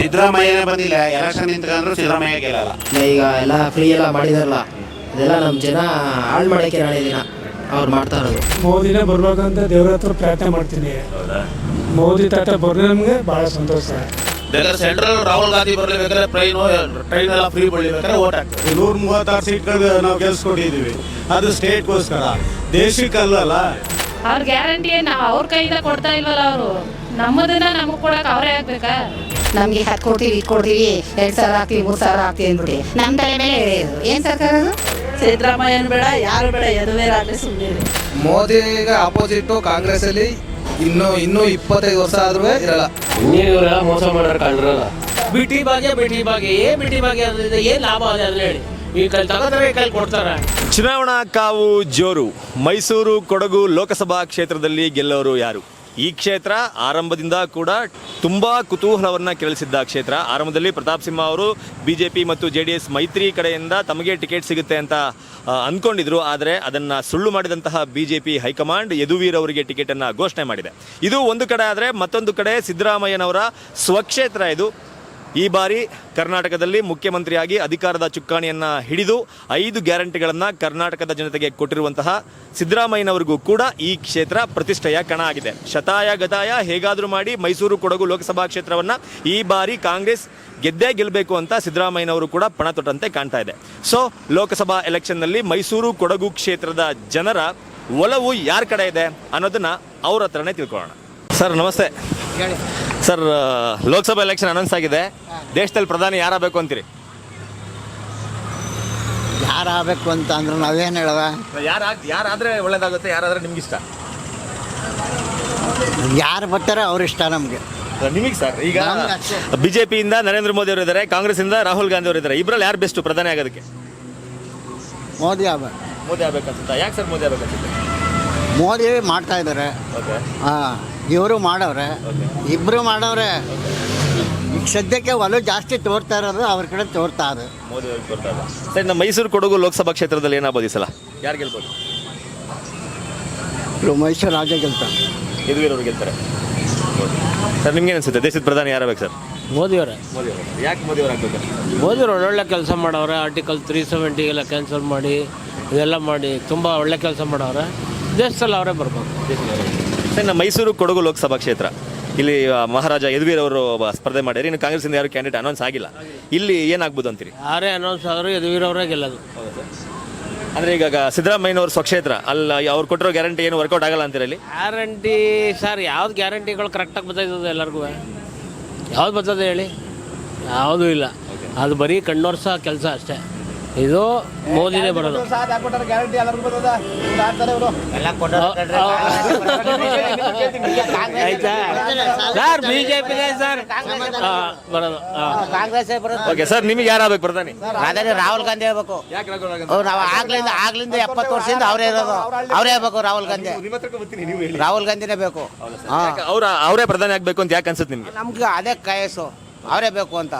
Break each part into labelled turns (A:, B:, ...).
A: ಸಿದ್ದರಾಮಯ್ಯನೇ ಬಂದಿಲ್ಲ, ಎಲೆಕ್ಷನ್ ನಿಂತ್ಕೊಂಡ್ರು ಸಿದ್ದರಾಮಯ್ಯ ಗೆಲ್ಲಲ್ಲ.
B: ಈಗ ಎಲ್ಲ ಫ್ರೀ ಎಲ್ಲ ಮಾಡಿದಾರಲ್ಲ, ಅದೆಲ್ಲ ನಮ್ಮ ಜನ ಹಾಳು ಮಾಡೋಕ್ಕೆ ನಾಳೆ ದಿನ ಅವ್ರು ಮಾಡ್ತಾ ಇರೋದು.
C: ಮೋದಿನೇ ಬರ್ಬೇಕಂತ ದೇವ್ರ ಹತ್ರ ಪ್ರಾರ್ಥನೆ ಮಾಡ್ತೀನಿ. ಮೋದಿ ತಾತ ಬರ್ರೆ ನಮಗೆ ಭಾಳ ಸಂತೋಷ.
A: ಸೆಂಟ್ರಲ್ ರಾಹುಲ್ ಗಾಂಧಿ ಬರ್ಲೇಬೇಕಾದ್ರೆ ಟ್ರೈನ್ ಎಲ್ಲ ಫ್ರೀ ಬರಬೇಕಾದ್ರೆ ಓಟ್ ಹಾಕ್ತಾರೆ.
D: 136 ಸೀಟ್ಗಳು ನಾವು ಗೆಲ್ಸ್ಕೊಟ್ಟಿದ್ದೀವಿ. ಅದು ಸ್ಟೇಟ್ಗೋಸ್ಕರ, ದೇಶಕ್ಕಲ್ಲ.
E: ಅವ್ರ ಗ್ಯಾರಂಟಿ ನಾವು ಅವ್ರ ಕೈಯಿಂದ ಕೊಡ್ತಾ ಇಲ್ವಲ್ಲ, ಅವರು ನಮ್ಮದನ್ನ ನಮಗೆ ಕೊಡಕ್ಕೆ ಅವರೇ ಆಗ್ಬೇಕಾ?
F: ನಮಗೆ 10 ಕೊಡ್ತೀವಿ, ಇದು ಕೊಡ್ತೀವಿ, 2 ಸಾವಿರ ಹಾಕ್ತೀವಿ, 3 ಸಾವಿರ ಹಾಕ್ತೀವಿ ಅಂದ್ಬಿಟ್ಟು ನಮ್ಮ ತಲೆ ಮೇಲೆ ಎಳೆಯೋದು ಏನು ಸರ್ಕಾರ ಅದು?
G: ಸಿದ್ದರಾಮಯ್ಯನ ಬೇಡ, ಯಾರು ಬೇಡ, ಯದುವೀರಾಗಲಿ ಸುಮ್ಮನೆ.
H: ಮೋದಿಗೆ ಆಪೋಸಿಟ್ ಕಾಂಗ್ರೆಸ್ ಅಲ್ಲಿ ಇನ್ನೂ 25 ವರ್ಷ ಆದ್ರೂ ಇರಲ್ಲ.
I: ಇವರೆಲ್ಲ ಮೋಸ ಮಾಡೋರು ಕಂಡ್ರಲ್ಲ. ಬಿಟಿ ಭಾಗ್ಯ ಏನ್ ಲಾಭ ಅದೇ ಅದನ್ನ ಹೇಳಿ. ಈ ಕೈ ತಗೋತಾರೆ, ಈ ಕೈ ಕೊಡ್ತಾರೆ.
J: ಚುನಾವಣಾ ಕಾವು ಜೋರು. ಮೈಸೂರು ಕೊಡಗು ಲೋಕಸಭಾ ಕ್ಷೇತ್ರದಲ್ಲಿ ಗೆಲ್ಲೋರು ಯಾರು? ಈ ಕ್ಷೇತ್ರ ಆರಂಭದಿಂದ ಕೂಡ ತುಂಬಾ ಕುತೂಹಲವನ್ನ ಕೆರಳಿಸಿದ್ದ ಕ್ಷೇತ್ರ. ಆರಂಭದಲ್ಲಿ ಪ್ರತಾಪ್ ಸಿಂಹ ಅವರು ಬಿಜೆಪಿ ಮತ್ತು JDS ಮೈತ್ರಿ ಕಡೆಯಿಂದ ತಮಗೆ ಟಿಕೆಟ್ ಸಿಗುತ್ತೆ ಅಂತ ಅಂದ್ಕೊಂಡಿದ್ರು. ಆದರೆ ಅದನ್ನು ಸುಳ್ಳು ಮಾಡಿದಂತಹ ಬಿಜೆಪಿ ಹೈಕಮಾಂಡ್ ಯದುವೀರ್ ಅವರಿಗೆ ಟಿಕೆಟನ್ನು ಘೋಷಣೆ ಮಾಡಿದೆ. ಇದು ಒಂದು ಕಡೆ ಆದರೆ, ಮತ್ತೊಂದು ಕಡೆ ಸಿದ್ದರಾಮಯ್ಯನವರ ಸ್ವಕ್ಷೇತ್ರ ಇದು. ಈ ಬಾರಿ ಕರ್ನಾಟಕದಲ್ಲಿ ಮುಖ್ಯಮಂತ್ರಿಯಾಗಿ ಅಧಿಕಾರದ ಚುಕ್ಕಾಣಿಯನ್ನು ಹಿಡಿದು 5 ಗ್ಯಾರಂಟಿಗಳನ್ನು ಕರ್ನಾಟಕದ ಜನತೆಗೆ ಕೊಟ್ಟಿರುವಂತಹ ಸಿದ್ದರಾಮಯ್ಯನವರಿಗೂ ಕೂಡ ಈ ಕ್ಷೇತ್ರ ಪ್ರತಿಷ್ಠೆಯ ಕಣ ಆಗಿದೆ. ಶತಾಯ ಗತಾಯ ಹೇಗಾದರೂ ಮಾಡಿ ಮೈಸೂರು ಕೊಡಗು ಲೋಕಸಭಾ ಕ್ಷೇತ್ರವನ್ನು ಈ ಬಾರಿ ಕಾಂಗ್ರೆಸ್ ಗೆದ್ದೇ ಗೆಲ್ಲಬೇಕು ಅಂತ ಸಿದ್ದರಾಮಯ್ಯನವರು ಕೂಡ ಪಣ ತೊಟ್ಟಂತೆ ಕಾಣ್ತಾ ಇದೆ. ಸೊ ಲೋಕಸಭಾ ಎಲೆಕ್ಷನ್ನಲ್ಲಿ ಮೈಸೂರು ಕೊಡಗು ಕ್ಷೇತ್ರದ ಜನರ ಒಲವು ಯಾರ ಕಡೆ ಇದೆ ಅನ್ನೋದನ್ನ ಅವ್ರ ಹತ್ರನೇ ತಿಳ್ಕೊಳ್ಳೋಣ. ಸರ್ ನಮಸ್ತೆ. ಸರ್, ಲೋಕಸಭಾ ಎಲೆಕ್ಷನ್ ಅನೌನ್ಸ್ ಆಗಿದೆ. ದೇಶದಲ್ಲಿ ಪ್ರಧಾನಿ ಯಾರಾಗಬೇಕು ಅಂತೀರಿ?
K: ಯಾರಾಗಬೇಕು ಅಂತ ಅಂದ್ರೆ ನಾವೇನು ಹೇಳುವ?
J: ಯಾರಾದ್ರೆ ಒಳ್ಳೇದಾಗುತ್ತೆ, ಯಾರಾದ್ರೆ ನಿಮ್ಗೆ ಇಷ್ಟ?
K: ಯಾರು ಬರ್ತಾರೆ ಅವ್ರ ಇಷ್ಟ ನಮಗೆ.
J: ನಿಮಗೆ ಸರ್, ಈಗ ಬಿಜೆಪಿಯಿಂದ ನರೇಂದ್ರ ಮೋದಿ ಅವರು ಇದ್ದಾರೆ, ಕಾಂಗ್ರೆಸ್ ಇಂದ ರಾಹುಲ್ ಗಾಂಧಿ ಅವರು ಇದ್ದಾರೆ. ಇಬ್ಬರಲ್ಲಿ ಯಾರು ಬೆಸ್ಟ್ ಪ್ರಧಾನಿ ಆಗೋದಕ್ಕೆ?
K: ಮೋದಿ ಆಗ್ಬೇಕು.
J: ಮೋದಿ ಆಗ್ಬೇಕಂತ. ಯಾಕೆ ಸರ್ ಮೋದಿ ಆಗ್ಬೇಕಂತ?
K: ಮೋದಿ ಮಾಡ್ತಾ ಇದ್ದಾರೆ. ಹಾಂ, ಇವರು ಮಾಡವ್ರೆ, ಇಬ್ಬರು ಮಾಡವ್ರೆ. ಈಗ ಸದ್ಯಕ್ಕೆ ಒಲವು ಜಾಸ್ತಿ ತೋರ್ತಾ ಇರೋದು ಅವ್ರ ಕಡೆ ತೋರ್ತಾರೆ.
J: ಮೋದಿ ಅವ್ರಿಗೆ ತೋರ್ತಾ ಇದೆ. ಸರ್, ನಮ್ಮ ಮೈಸೂರು ಕೊಡಗು ಲೋಕಸಭಾ ಕ್ಷೇತ್ರದಲ್ಲಿ ಏನಾಗ್ಬೋದು ಈ ಸಲ? ಯಾರು ಗೆಲ್ಬೋದು?
K: ಮೈಸೂರು ರಾಜ ಗೆಲ್ತಾರೆ.
J: ಯದುವೀರ್ ಅವರು ಗೆಲ್ತಾರೆ. ಸರ್, ನಿಮ್ಗೆ ಅನಿಸುತ್ತೆ ದೇಶದ ಪ್ರಧಾನಿ ಯಾರಾಗಬೇಕು ಸರ್?
I: ಮೋದಿಯವರೇ.
J: ಯಾಕೆ ಮೋದಿ ಅವರು ಆಗ್ಬೇಕು?
I: ಮೋದಿಯವರು ಒಳ್ಳೊಳ್ಳೆ ಕೆಲಸ ಮಾಡವ್ರೆ. ಆರ್ಟಿಕಲ್ 370 ಎಲ್ಲ ಕ್ಯಾನ್ಸಲ್ ಮಾಡಿ ಇದೆಲ್ಲ ಮಾಡಿ ತುಂಬ ಒಳ್ಳೆ ಕೆಲಸ ಮಾಡವ್ರೆ. ದೇಶದಲ್ಲಿ ಅವರೇ ಬರ್ಬೇಕು.
J: ಸರ್, ನಮ್ಮ ಮೈಸೂರು ಕೊಡಗು ಲೋಕಸಭಾ ಕ್ಷೇತ್ರ, ಇಲ್ಲಿ ಮಹಾರಾಜ ಯದುವೀರ್ ಅವರು ಸ್ಪರ್ಧೆ ಮಾಡಿರಿ. ಇನ್ನು ಕಾಂಗ್ರೆಸ್ಸಿಂದ ಯಾರು ಕ್ಯಾಂಡಿಡೇಟ್ ಅನೌನ್ಸ್ ಆಗಿಲ್ಲ. ಇಲ್ಲಿ ಏನಾಗ್ಬೋದು ಅಂತೀರಿ?
I: ಯಾರೇ ಅನೌನ್ಸ್ ಆದರೂ ಯದುವೀರ್ ಅವರೇ ಗೆಲ್ಲೋದು.
J: ಅಂದರೆ ಈಗ ಸಿದ್ದರಾಮಯ್ಯನವ್ರ ಸ್ವಕ್ಷೇತ್ರ ಅಲ್ಲ, ಅವ್ರು ಕೊಟ್ಟಿರೋ ಗ್ಯಾರಂಟಿ ಏನು ವರ್ಕೌಟ್ ಆಗಲ್ಲ ಅಂತೀರ ಇಲ್ಲಿ?
I: ಗ್ಯಾರಂಟಿ ಸರ್, ಯಾವ್ದು ಗ್ಯಾರಂಟಿಗಳು ಕರೆಕ್ಟಾಗಿ ಬರ್ತದೆ ಎಲ್ಲರಿಗೂ? ಯಾವ್ದು ಬರ್ತದೆ ಹೇಳಿ? ಯಾವುದೂ ಇಲ್ಲ. ಅದು ಬರೀ ಕಣ್ಣೋರ್ಸ ಕೆಲಸ ಅಷ್ಟೇ. ಇದು ಮೋದಿನೇ ಬರೋದು. ಆಯ್ತಾ ಸರ್? ಬಿಜೆಪಿನೇ ಸರ್ ಬರೋದು.
J: ಓಕೆ ಸರ್, ನಿಮಗೆ ಯಾರಾಗಬೇಕು ಪ್ರಧಾನಿ?
G: ರಾಹುಲ್ ಗಾಂಧಿ ಆಗ್ಬೇಕು. ನಾವು ಆಗ್ಲಿಂದ 70 ವರ್ಷದಿಂದ ಅವರೇ ಇರೋದು. ಅವರೇ ಆಗ್ಬೇಕು ರಾಹುಲ್ ಗಾಂಧಿ. ರಾಹುಲ್ ಗಾಂಧಿನೇ ಬೇಕು.
J: ಅವರೇ ಪ್ರಧಾನಿ ಆಗ್ಬೇಕು ಅಂತ ಯಾಕೆ ಅನ್ಸುತ್ತೆ ನಿಮ್ಗೆ?
G: ನಮ್ಗೆ ಅದೇ ಕಾಯಸ್ಸು, ಅವರೇ ಬೇಕು ಅಂತ.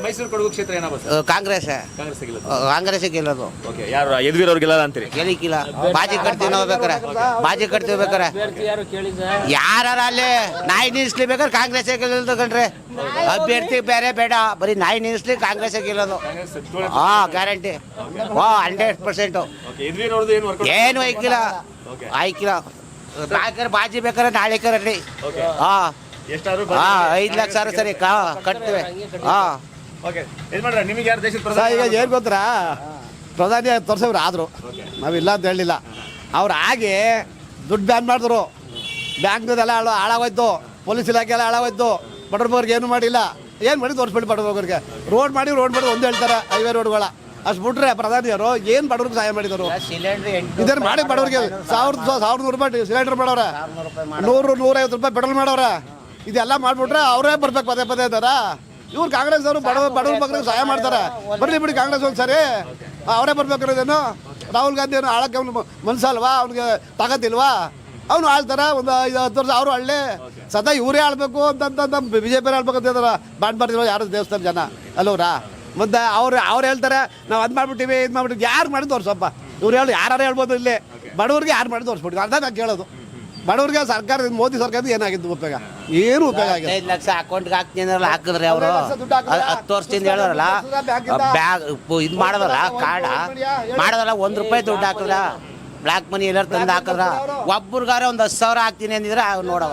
J: ಮೈಸೂರು ಕೊಡಗು ಕ್ಷೇತ್ರ ಏನಾಗುತ್ತೆ?
G: ಕಾಂಗ್ರೆಸ್ ಗೆಲ್ಲೋದು.
J: ಯಾರು ಯದುವೀರ್ ಅವ್ರು ಗೆಲ್ಲಲ್ಲ ಅಂತೀರಿ?
G: ಗೆಲಿಕ್ಕಿಲ್ಲ. ಬಾಜಿ ಕಟ್ತೀವಿ ನಾವು ಬೇಕಾರೆ, ಬಾಜಿ ಕಟ್ತೀವಿ ಬೇಕಾರೆ. ಯಾರು ಅಲ್ಲಿ ನಾಯಿ ನಿಲ್ಲಿಸ್ಲಿಬೇಕಾದ್ರೆ ಕಾಂಗ್ರೆಸ್ ಗೆಲ್ಲೋದು ಕಂಡ್ರೆ. ಅಭ್ಯರ್ಥಿ ಬೇರೆ ಬೇಡ, ಬರೀ ನಾಯಿ ನಿಲ್ಲಿಸ್ಲಿ ಕಾಂಗ್ರೆಸ್ ಗೆಲ್ಲೋದು. ಗ್ಯಾರಂಟಿ 100%. ಏನು ಆಯ್ಕಿಲ್ಲ. ಬಾಜಿ ಬೇಕಾರೆ ನಾಳೆ ಕರಲಿ. 5 ಲಕ್ಷ ಸರಿ ಕಟ್ತೀವಿ.
D: ಈಗ ಏನು ಗೊತ್ತಾ, ಪ್ರಧಾನಿ ತೋರ್ಸವ್ರು ಆದರು, ನಾವಿಲ್ಲ ಅಂತ ಹೇಳಿಲ್ಲ. ಅವ್ರು ಹಾಗೆ ದುಡ್ಡು ಬ್ಯಾನ್ ಮಾಡಿದ್ರು. ಬ್ಯಾಂಕ್ದೆಲ್ಲ ಹಾಳಾಗೋಯ್ತು, ಪೊಲೀಸ್ ಇಲಾಖೆ ಎಲ್ಲ ಹಾಳಾಗೋಯ್ತು. ಬಡವ್ರಿಗೆ ಏನು ಮಾಡಿಲ್ಲ. ಏನು ಮಾಡಿ ತೋರಿಸ್ಬಿಟ್ಟು ಬಡವ್ರಿಗೆ ರೋಡ್ ಮಾಡಿ ಒಂದು ಹೇಳ್ತಾರೆ, ಹೈವೇ ರೋಡ್ಗಳ. ಅಷ್ಟು ಬಿಟ್ರೆ ಪ್ರಧಾನಿಯವರು ಏನು ಬಡವ್ರಿಗೆ ಸಹಾಯ ಮಾಡಿದರು? ಇದನ್ನು ಮಾಡಿ ಬಡವ್ರಿಗೆ 1,100 ರೂಪಾಯಿ ಸಿಲಿಂಡರ್ ಮಾಡವ್ರೆ, 100-150 ರೂಪಾಯಿ ಪೆಟ್ರೋಲ್ ಮಾಡವ್ರೆ. ಇದೆಲ್ಲ ಮಾಡಿಬಿಟ್ರೆ ಅವರೇ ಬರ್ಬೇಕು ಪದೇ ಇದ್ದಾರಾ? ಇವ್ರು ಕಾಂಗ್ರೆಸ್ ಅವರು ಬಡವ್ರ ಮಕ್ಕಳಿಗೆ ಸಹಾಯ ಮಾಡ್ತಾರೆ. ಬರಲಿ ಬಿಡಿ ಕಾಂಗ್ರೆಸ್ ಒಂದು ಸರಿ, ಅವರೇ ಬರ್ಬೇಕಿರೋದೇನು? ರಾಹುಲ್ ಗಾಂಧಿ ಏನು ಆಳಕ್ಕೆ ಅವ್ನು ಮನ್ಸಲ್ವಾ? ಅವ್ನಿಗೆ ತಾಕತ್ತಿಲ್ವಾ? ಅವನು ಆಳ್ತಾರೆ. ಒಂದು 5-10 ವರ್ಷ ಅವರು ಆಳಲಿ. ಸದಾ ಇವರೇ ಆಳ್ಬೇಕು ಅಂತಂತ ಬಿಜೆಪಿ ಆಳ್ಬೇಕು ಅಂತ ಹೇಳಿದಾರೆ. ಬಾಂಡ್ಬಾರ್ದಿರೋ ಯಾರು ದೇವಸ್ಥಾನ ಜನ ಅಲ್ಲವ್ರಾ? ಮತ್ತು ಅವ್ರು ಹೇಳ್ತಾರೆ ನಾವು ಅದು ಮಾಡ್ಬಿಟ್ಟಿವಿ, ಇದು ಮಾಡ್ಬಿಟ್ಟಿವಿ. ಯಾರು ಮಾಡಿ ತೋರ್ಸಪ್ಪ? ಇವ್ರು ಯಾರು ಹೇಳ್ಬೋದು ಇಲ್ಲಿ? ಬಡವ್ರಿಗೆ ಯಾರು ಮಾಡಿ ತೋರಿಸ್ಬಿಟ್ಟಿವಿ? ಅರ್ಧ ನಾನು ಕೇಳೋದು. ಬಡವ್ರಿಗೆ ಸರ್ಕಾರದಿಂದ ಮೋದಿ ಸರ್ಕಾರದಿಂದ ಏನಾಗಿದ್ದು ಉಪಯೋಗ? ಏನು ಉಪಯೋಗ ಆಗಿದೆ?
G: 5 ಲಕ್ಷ ಅಕೌಂಟ್ಗೆ ಹಾಕ್ತೀನಿ ಹಾಕಿದ್ರೆ ಅವರು 10 ವರ್ಷದಿಂದ ಹೇಳೋರಲ್ಲ ಬ್ಯಾಗ್ ಇದು ಮಾಡೋದಲ್ಲ ಕಾರ್ಡ ಮಾಡೋದಲ್ಲ, 1 ರೂಪಾಯಿ ದುಡ್ಡು ಹಾಕಿದ್ರ ಬ್ಲ್ಯಾಕ್ ಮನಿ ಎಲ್ಲರೂ ತಂದು ಹಾಕಿದ್ರ ಒಬ್ರಿಗಾರ ಒಂದು 10,000 ಹಾಕ್ತೀನಿ ಅಂದಿದ್ರೆ ನೋಡವ.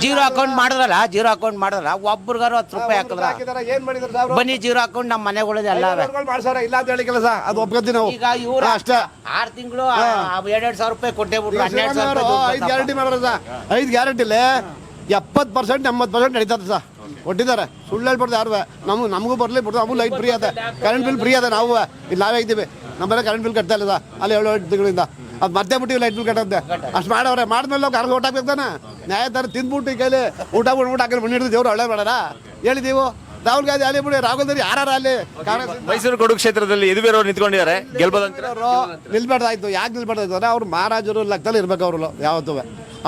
G: ಜೀರೋ ಅಕೌಂಟ್ ಮಾಡಿದ್ರಲ್ಲ, ಜೀರೋ ಅಕೌಂಟ್ ಮಾಡಿದ್ರಲ್ಲ ಒಬ್ರಿಗಾರ 10 ರೂಪಾಯಿ ಹಾಕಿದ್ರ
D: ಏನ್ ಮಾಡಿದ್ರು ಸಾಹೇಬ್ರು?
G: ಬನ್ನಿ ಜೀರೋ ಅಕೌಂಟ್ ನಮ್ಮ ಮನೆಗಳಲ್ಲಿ ಎಲ್ಲ ಅವೆ.
D: ಮಾಡ್ಸಾರ ಇಲ್ಲ ಅಂತ ಹೇಳಿ ಕೆಲಸ ಅದು ಒಪ್ಕೊತೀವಿ ನಾವು.
G: ಈಗ ಇವ್ರು
D: ಅಷ್ಟೇ
G: 6 ತಿಂಗಳು 2,000 ರೂಪಾಯಿ ಕೊಟ್ಟೇ ಬಿಟ್ರು, 12,000 ರೂಪಾಯಿ
D: 5 ಗ್ಯಾರಂಟಿ ಮಾಡೋರು ಸರ್. 5 ಗ್ಯಾರಂಟಿಲಿ 70% 80% ನಡೀತದೆ ಸರ್. ಕೊಟ್ಟಿದ್ದಾರೆ, ಸುಳ್ಳು ಹೇಳ್ಬಾರ್ದು ಯಾರು. ನಮಗೂ ಬರಲಿ ಬಿಡ್ತು, ನಮಗೂ ಲೈಟ್ ಫ್ರೀ ಅದ, ಕರೆಂಟ್ ಬಿಲ್ ಫ್ರೀ ಅದ. ನಾವು ಇಲ್ಲಿ ನಾವೇ ಇದ್ದೀವಿ, ನಮ್ಮೆಲ್ಲ ಕರೆಂಟ್ ಬಿಲ್ ಕಟ್ತಾ ಇಲ್ಲ ಸರ್. ಅಲ್ಲಿ 7 ತಿಂಗಳಿಂದ ಅದು ಮತ್ತೆ ಬಿಟ್ಟಿವಿ ಲೈಟ್ ಬಿಲ್ ಕಟ್ಟಂತೆ. ಅಷ್ಟು ಮಾಡವ್ರೆ. ಮಾಡಿದ್ಮೇಲೆ ನಾವು ಕರ್ಗೆ ಊಟ ಹಾಕ್ಬೇಕು ತಾನೆ. ನ್ಯಾಯ ತರ ತಿಂದ್ಬಿಟ್ಟು ಈ ಕೈಲಿ ಊಟ ಹಾಕಿ ಬಂದಿಡಿದು ದೇವ್ರು ಒಳ್ಳೆ ಬೇಡ ಹೇಳಿದೀವು. ರಾಹುಲ್ ಗಾಂಧಿ ಅಲ್ಲಿ ಬಿಡಿ, ರಾಹುಲ್ ಗಾಂಧಿ ಯಾರು ಅಲ್ಲಿ
J: ಮೈಸೂರು ಕೊಡಗು ಕ್ಷೇತ್ರದಲ್ಲಿ ಯದುವೀರ್ ಅವರು ನಿಂತ್ಕೊಂಡಿದ್ದಾರೆ, ಗೆಲ್ಬೋದಂತ
D: ನಿಲ್ಬಾರ್ದಾಯ್ತು. ಯಾಕೆ ನಿಲ್ಬಾರ್ದಾಯ್ತು ಅಂದ್ರೆ ಅವ್ರು ಮಹಾರಾಜರು ಲೆಕ್ಕದಲ್ಲಿ ಇರ್ಬೇಕು. ಅವರು ಯಾವತ್ತೂ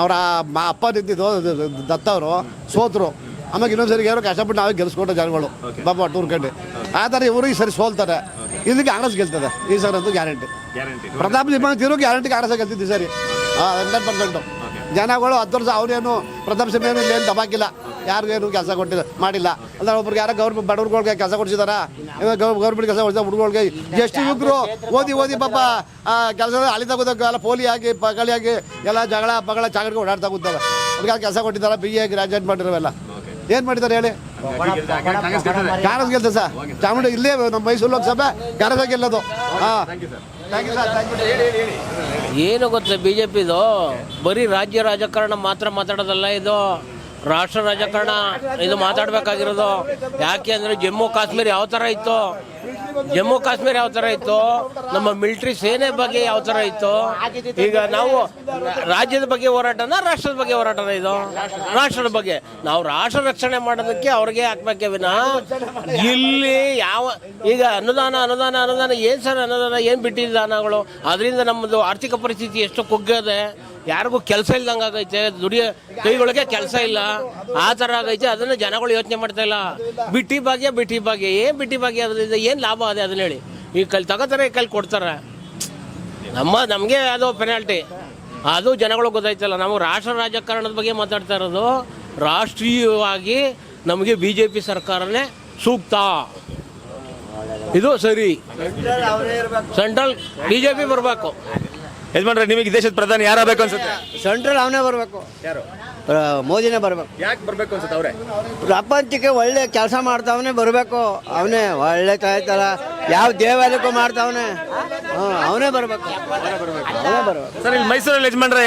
D: ಅವ್ರ ಅಪ್ಪ ನಿಂತಿದ್ದು ದತ್ತ ಅವರು ಸೋತರು. ಆಮೇಲೆ ಇನ್ನೊಂದ್ಸರಿ ಯಾರು ಕಷ್ಟಪಟ್ಟು ನಾವೇ ಗೆಲ್ಸ್ಕೊಟ್ಟ ಜನಗಳು ಬಾಬಾ ಟೂರ್ಕಂಡು. ಆ ಥರ ಇವರು ಈ ಸರಿ ಸೋಲ್ತಾರೆ. ಇಲ್ಲಿ ಕಾಂಗ್ರೆಸ್ ಗೆಲ್ತದೆ ಈ ಸರಿ ಅಂತೂ ಗ್ಯಾರಂಟಿ. ಪ್ರತಾಪ್ ಸಿಂಹ ಗ್ಯಾರಂಟಿ ಕಾಂಗ್ರೆಸ್ ಗೆಲ್ತಿದ್ವಿ ಸರಿ 100%. ಜನಗಳು 10 ವರ್ಷ ಅವನೇನು ಪ್ರತಾಪ್ ಸಿಂಹ ಏನು ಏನು ದಬಾಕಿಲ್ಲ, ಯಾರಿಗೇನು ಕೆಲಸ ಕೊಟ್ಟಿಲ್ಲ ಮಾಡಿಲ್ಲ. ಅಂದ್ರೆ ಒಬ್ರಿಗೆ ಯಾರೋ ಗೌರ್ಮೆಂಟ್ ಬಡವ್ರಿಗೆ ಕೆಲಸ ಕೊಡ್ಸಿದಾರ, ಗೌರ್ಮೆಂಟ್ ಕೆಲಸ ಕೊಡ್ಸಿದ ಹುಡುಗರಿಗೆ. ಎಷ್ಟು ಯುವಕರು ಓದಿ ಪಾಪ ಕೆಲಸ ಅಳಿತಾ ಕೂತಕ್ಕೆ ಎಲ್ಲ ಪೋಲಿ ಆಗಿ ಪಗಳಿಯಾಗಿ ಎಲ್ಲ ಜಗಳ ಪಗಳ ಚಾಗಡ್ಗೆ ಓಡಾಡ್ತಾ ಕೂತವೆ. ಅವ್ರಿಗೆ ಕೆಲಸ ಕೊಟ್ಟಿದ್ದಾರೆ, BA ಗ್ರಾಜುಯೇಟ್ ಮಾಡಿರೋವೆಲ್ಲ. ಏನು ಮಾಡಿದ್ದಾರೆ ಹೇಳಿ? ಕಾಂಗ್ರೆಸ್ ಗೆಲ್ತದೆ ಸರ್. ಚಾಮುಂಡಿ ಇಲ್ಲೇ ನಮ್ಮ ಮೈಸೂರು ಲೋಕಸಭೆ ಕಾಂಗ್ರೆಸ್ ಗೆಲ್ಲೋದು. ಹಾಂ, ಥ್ಯಾಂಕ್ ಯು ಸರ್.
I: ಏನು ಗೊತ್ತಾ, BJPದು ಬರೀ ರಾಜ್ಯ ರಾಜಕಾರಣ ಮಾತ್ರ ಮಾತಾಡೋದಲ್ಲ, ಇದು ರಾಷ್ಟ್ರ ರಾಜಕಾರಣ ಇದು ಮಾತಾಡಬೇಕಾಗಿರೋದು. ಯಾಕೆ ಅಂದರೆ ಜಮ್ಮು ಕಾಶ್ಮೀರ ಯಾವ ಥರ ಇತ್ತು, ನಮ್ಮ ಮಿಲಿಟ್ರಿ ಸೇನೆ ಬಗ್ಗೆ ಯಾವ ಥರ ಇತ್ತು. ಈಗ ನಾವು ರಾಜ್ಯದ ಬಗ್ಗೆ ಹೋರಾಟನ, ರಾಷ್ಟ್ರದ ಬಗ್ಗೆ ಹೋರಾಟನ? ಇದು ರಾಷ್ಟ್ರದ ಬಗ್ಗೆ. ನಾವು ರಾಷ್ಟ್ರ ರಕ್ಷಣೆ ಮಾಡೋದಕ್ಕೆ ಅವ್ರಿಗೆ ಹಾಕ್ಬೇಕೆ ವಿನ ಇಲ್ಲಿ ಯಾವ ಈಗ ಅನುದಾನ ಏನು ಸರ್ ಅನುದಾನ ಏನು ಬಿಟ್ಟಿದ್ದ ದಾನಗಳು, ಅದರಿಂದ ನಮ್ಮದು ಆರ್ಥಿಕ ಪರಿಸ್ಥಿತಿ ಎಷ್ಟು ಕುಗ್ಗದೆ, ಯಾರಿಗೂ ಕೆಲಸ ಇಲ್ದಂಗೆ ಆಗೈತೆ, ದುಡಿಯೋ ಕೈಗಳಿಗೆ ಕೆಲಸ ಇಲ್ಲ, ಆ ಥರ ಆಗೈತೆ. ಅದನ್ನು ಜನಗಳು ಯೋಚನೆ ಮಾಡ್ತಾ ಇಲ್ಲ. ಬಿಟ್ಟಿ ಭಾಗ್ಯ ಏನು ಬಿಟ್ಟಿ ಭಾಗ್ಯ, ಅದರಿಂದ ಏನು ಲಾಭ ಅದೇ ಅದನ್ನ ಹೇಳಿ. ಈ ತಗೋತಾರೆ, ಕೊಡ್ತಾರೆ, ನಮಗೆ ಅದು ಪೆನಾಲ್ಟಿ. ಅದು ಜನಗಳು ಗೊತ್ತಾಯ್ತಲ್ಲ. ನಾವು ರಾಷ್ಟ್ರ ರಾಜಕಾರಣದ ಬಗ್ಗೆ ಮಾತಾಡ್ತಾ ಇರೋದು. ರಾಷ್ಟ್ರೀಯವಾಗಿ ನಮಗೆ BJP ಸರ್ಕಾರನೇ ಸೂಕ್ತ, ಇದು ಸರಿ. ಸೆಂಟ್ರಲ್ BJP ಬರಬೇಕು.
J: ಯಜಮಾನ್ರೆ, ನಿಮಗೆ ದೇಶದ ಪ್ರಧಾನಿ ಯಾರಾಗಬೇಕು ಅನ್ಸುತ್ತೆ?
K: ಸೆಂಟ್ರಲ್ ಅವನೇ ಬರಬೇಕು.
J: ಯಾರು?
K: ಮೋದಿನೇ ಬರಬೇಕು.
J: ಯಾಕೆ ಬರಬೇಕು ಅನ್ಸುತ್ತೆ? ಅವರೇ
K: ಪ್ರಪಂಚಕ್ಕೆ ಒಳ್ಳೆ ಕೆಲಸ ಮಾಡ್ತಾವನೆ ಬರಬೇಕು. ಅವನೇ ಒಳ್ಳೆ ತಾಯ್ತಾರ ಯಾವ ದೇವಾಲಯಕ್ಕೂ ಮಾಡ್ತಾವನೆ. ಅವನೇ ಬರಬೇಕು.
J: ಸರ್, ಇಲ್ಲಿ ಮೈಸೂರಲ್ಲಿ ಯಜಮಾನ್ರೆ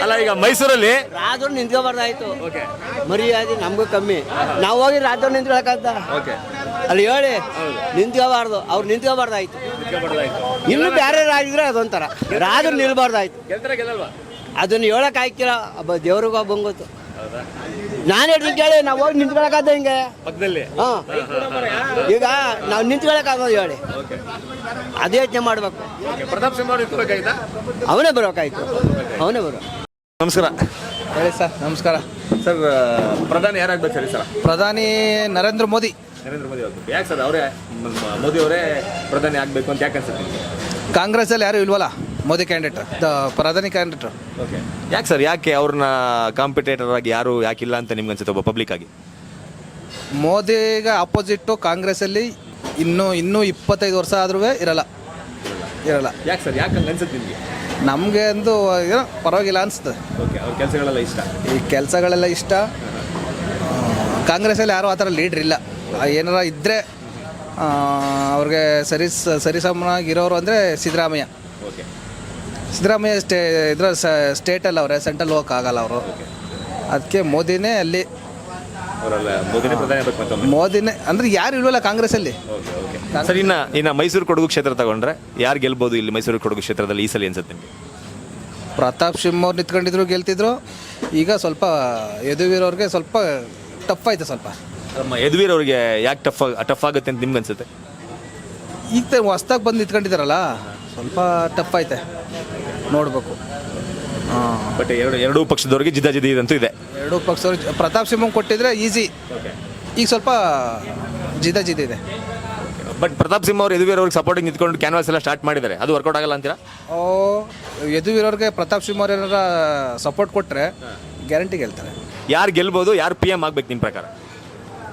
J: ಅಲ್ಲ, ಈಗ ಮೈಸೂರಲ್ಲಿ
K: ರಾಜರು ನಿಂತ್ಕೋಬಾರ್ದಾಯ್ತು. ಮರ್ಯಾದೆ ನಮಗೂ ಕಮ್ಮಿ. ನಾವು ಹೋಗಿ ರಾಜರು ನಿಂತ್ಕೊಳಕಂತ ಅಲ್ಲಿ ಹೇಳಿ ನಿಂತ್ಕೋಬಾರ್ದು. ಅವ್ರು ನಿಂತ್ಕೋಬಾರ್ದಾಯ್ತು. ಇನ್ನು ಬೇರೆ ರಾಜಿದ್ರೆ ಅದೊಂಥರ ರಾಜರು ನಿಲ್ಬಾರ್ದಾಯ್ತು. ಅದನ್ನು ಹೇಳಕ್ ಆಯ್ಕಿಲ್ಲ. ದೇವ್ರಿಗೂ ಒಬ್ಬಂಗೆ ಗೊತ್ತು. ನಾನು ಹೇಳ್ತೀನಿ ಕೇಳಿ, ನಾವು ಹೋಗಿ ನಿಂತ್ಕೊಳಕಾದ ಹಿಂಗೆ ಹಾಂ. ಈಗ ನಾವು ನಿಂತ್ಕೊಳಕಾಗೋದು ಹೇಳಿ, ಅದೇ ಯೋಚನೆ ಮಾಡ್ಬೇಕು.
J: ಪ್ರತಾಪ್ ಸಿಂಹ
K: ಅವನೇ ಬರ್ಬೇಕಾಯ್ತು. ಅವನೇ ಬರೋ.
J: ನಮಸ್ಕಾರ.
H: ಹೇಳಿ ಸರ್. ನಮಸ್ಕಾರ
J: ಸರ್, ಪ್ರಧಾನಿ ಯಾರಾಗಬೇಕು ಸರಿ ಸರ್?
H: ಪ್ರಧಾನಿ ನರೇಂದ್ರ ಮೋದಿ
J: ಆಗಬೇಕು. ಯಾಕೆ ಸರ್ ಅವರೇ ಮೋದಿ ಅವರೇ ಪ್ರಧಾನಿ ಆಗಬೇಕು ಅಂತ ಯಾಕೆ ಅನ್ಸುತ್ತೆ?
H: ಕಾಂಗ್ರೆಸ್ಸಲ್ಲಿ ಯಾರು ಇಲ್ವಲ್ಲ ಮೋದಿ ಕ್ಯಾಂಡಿಡೇಟ್, ಪ್ರಧಾನಿ ಕ್ಯಾಂಡಿಡೇಟ್.
J: ಓಕೆ, ಯಾಕೆ ಸರ್, ಯಾಕೆ ಅವ್ರನ್ನ ಕಾಂಪಿಟೇಟರ್ ಆಗಿ ಯಾರು ಯಾಕಿಲ್ಲ ಅಂತ ನಿಮ್ಗೆ ಅನ್ಸುತ್ತೆ ಒಬ್ಬ ಪಬ್ಲಿಕ್ ಆಗಿ?
H: ಮೋದಿಗೆ ಅಪೋಸಿಟ್ಟು ಕಾಂಗ್ರೆಸ್ಸಲ್ಲಿ ಇನ್ನೂ 25 ವರ್ಷ ಆದ್ರೂ ಇರಲ್ಲ.
J: ಯಾಕೆ ಸರ್, ಯಾಕೆ ಹಂಗೆ ಅನ್ಸುತ್ತೆ ನಿಮಗೆ?
H: ನಮಗೆ ಒಂದು ಏನೋ ಪರವಾಗಿಲ್ಲ ಅನಿಸ್ತದೆ.
J: ಓಕೆ, ಅವ್ರ ಕೆಲಸಗಳೆಲ್ಲ ಇಷ್ಟ,
H: ಈ ಕೆಲಸಗಳೆಲ್ಲ ಇಷ್ಟ. ಕಾಂಗ್ರೆಸ್ಸಲ್ಲಿ ಯಾರೂ ಆ ಥರ ಲೀಡ್ರ್ ಇಲ್ಲ. ಏನಾರ ಇದ್ದರೆ ಅವ್ರಿಗೆ ಸರಿಸಮನಾಗಿರೋರು ಅಂದರೆ ಸಿದ್ದರಾಮಯ್ಯ.
J: ಓಕೆ,
H: ಸಿದ್ದರಾಮಯ್ಯ ಸ್ಟೇಟಲ್ಲಿ ಅವರೇ, ಸೆಂಟ್ರಲ್ ಹೋಗೋಕ್ಕಾಗಲ್ಲ ಅವರು. ಅದಕ್ಕೆ ಮೋದಿನೇ ಅಲ್ಲಿ ಮೋದಿನೇ ಅಂದರೆ ಯಾರು ಇಲ್ವಲ್ಲ ಕಾಂಗ್ರೆಸ್ಸಲ್ಲಿ.
J: ಸರ್, ಇನ್ನು ಮೈಸೂರು ಕೊಡಗು ಕ್ಷೇತ್ರ ತಗೊಂಡ್ರೆ ಯಾರು ಗೆಲ್ಬೋದು ಇಲ್ಲಿ ಮೈಸೂರು ಕೊಡಗು ಕ್ಷೇತ್ರದಲ್ಲಿ ಈ ಸಲ ಅನ್ಸುತ್ತೆ ನಿಮಗೆ?
H: ಪ್ರತಾಪ್ ಸಿಂಹ ಅವ್ರು ನಿಂತ್ಕೊಂಡಿದ್ರು, ಗೆಲ್ತಿದ್ರು. ಈಗ ಸ್ವಲ್ಪ ಯದುವೀರ್ ಅವ್ರಿಗೆ ಸ್ವಲ್ಪ ಟಫ್ ಆಯ್ತು. ಸ್ವಲ್ಪ
J: ಯದುವೀರ್ ಅವ್ರಿಗೆ ಯಾಕೆ ಟಫ್ ಆಗುತ್ತೆ ಅಂತ ನಿಮ್ಗೆ ಅನ್ಸುತ್ತೆ?
H: ಈಗ ಹೊಸ್ದಾಗಿ ಬಂದು ನಿಂತ್ಕೊಂಡಿದ್ದಾರಲ್ಲ, ಸ್ವಲ್ಪ ಟಫ್ ಐತೆ, ನೋಡಬೇಕು.
J: ಬಟ್ ಎರಡೂ ಪಕ್ಷದವ್ರಿಗೆ ಜಿದ್ದಾಜಿದ್ದಿ ಇದಂತೂ ಇದೆ.
H: ಎರಡೂ ಪಕ್ಷದವ್ರು ಪ್ರತಾಪ್ ಸಿಂಹ ಕೊಟ್ಟಿದ್ರೆ ಈಸಿ. ಈಗ ಸ್ವಲ್ಪ ಜಿದ್ದಾಜಿದ್ದಿ ಇದೆ.
J: ಬಟ್ ಪ್ರತಾಪ್ ಸಿಂಹ ಅವರು ಯದುವೀರ್ ಅವ್ರಿಗೆ ಸಪೋರ್ಟಿಂಗ್ ನಿಂತ್ಕೊಂಡು ಕ್ಯಾನ್ವಾಸ್ ಎಲ್ಲ ಸ್ಟಾರ್ಟ್ ಮಾಡಿದ್ದಾರೆ, ಅದು ವರ್ಕೌಟ್ ಆಗಲ್ಲ ಅಂತೀರಾ?
H: ಯದುವೀರವ್ರಿಗೆ ಪ್ರತಾಪ್ ಸಿಂಹ ಏನಾರ ಸಪೋರ್ಟ್ ಕೊಟ್ಟರೆ ಗ್ಯಾರಂಟಿ ಗೆಲ್ತಾರೆ.
J: ಯಾರು ಗೆಲ್ಬೋದು, ಯಾರು PM ಆಗ್ಬೇಕು ನಿಮ್ಮ ಪ್ರಕಾರ?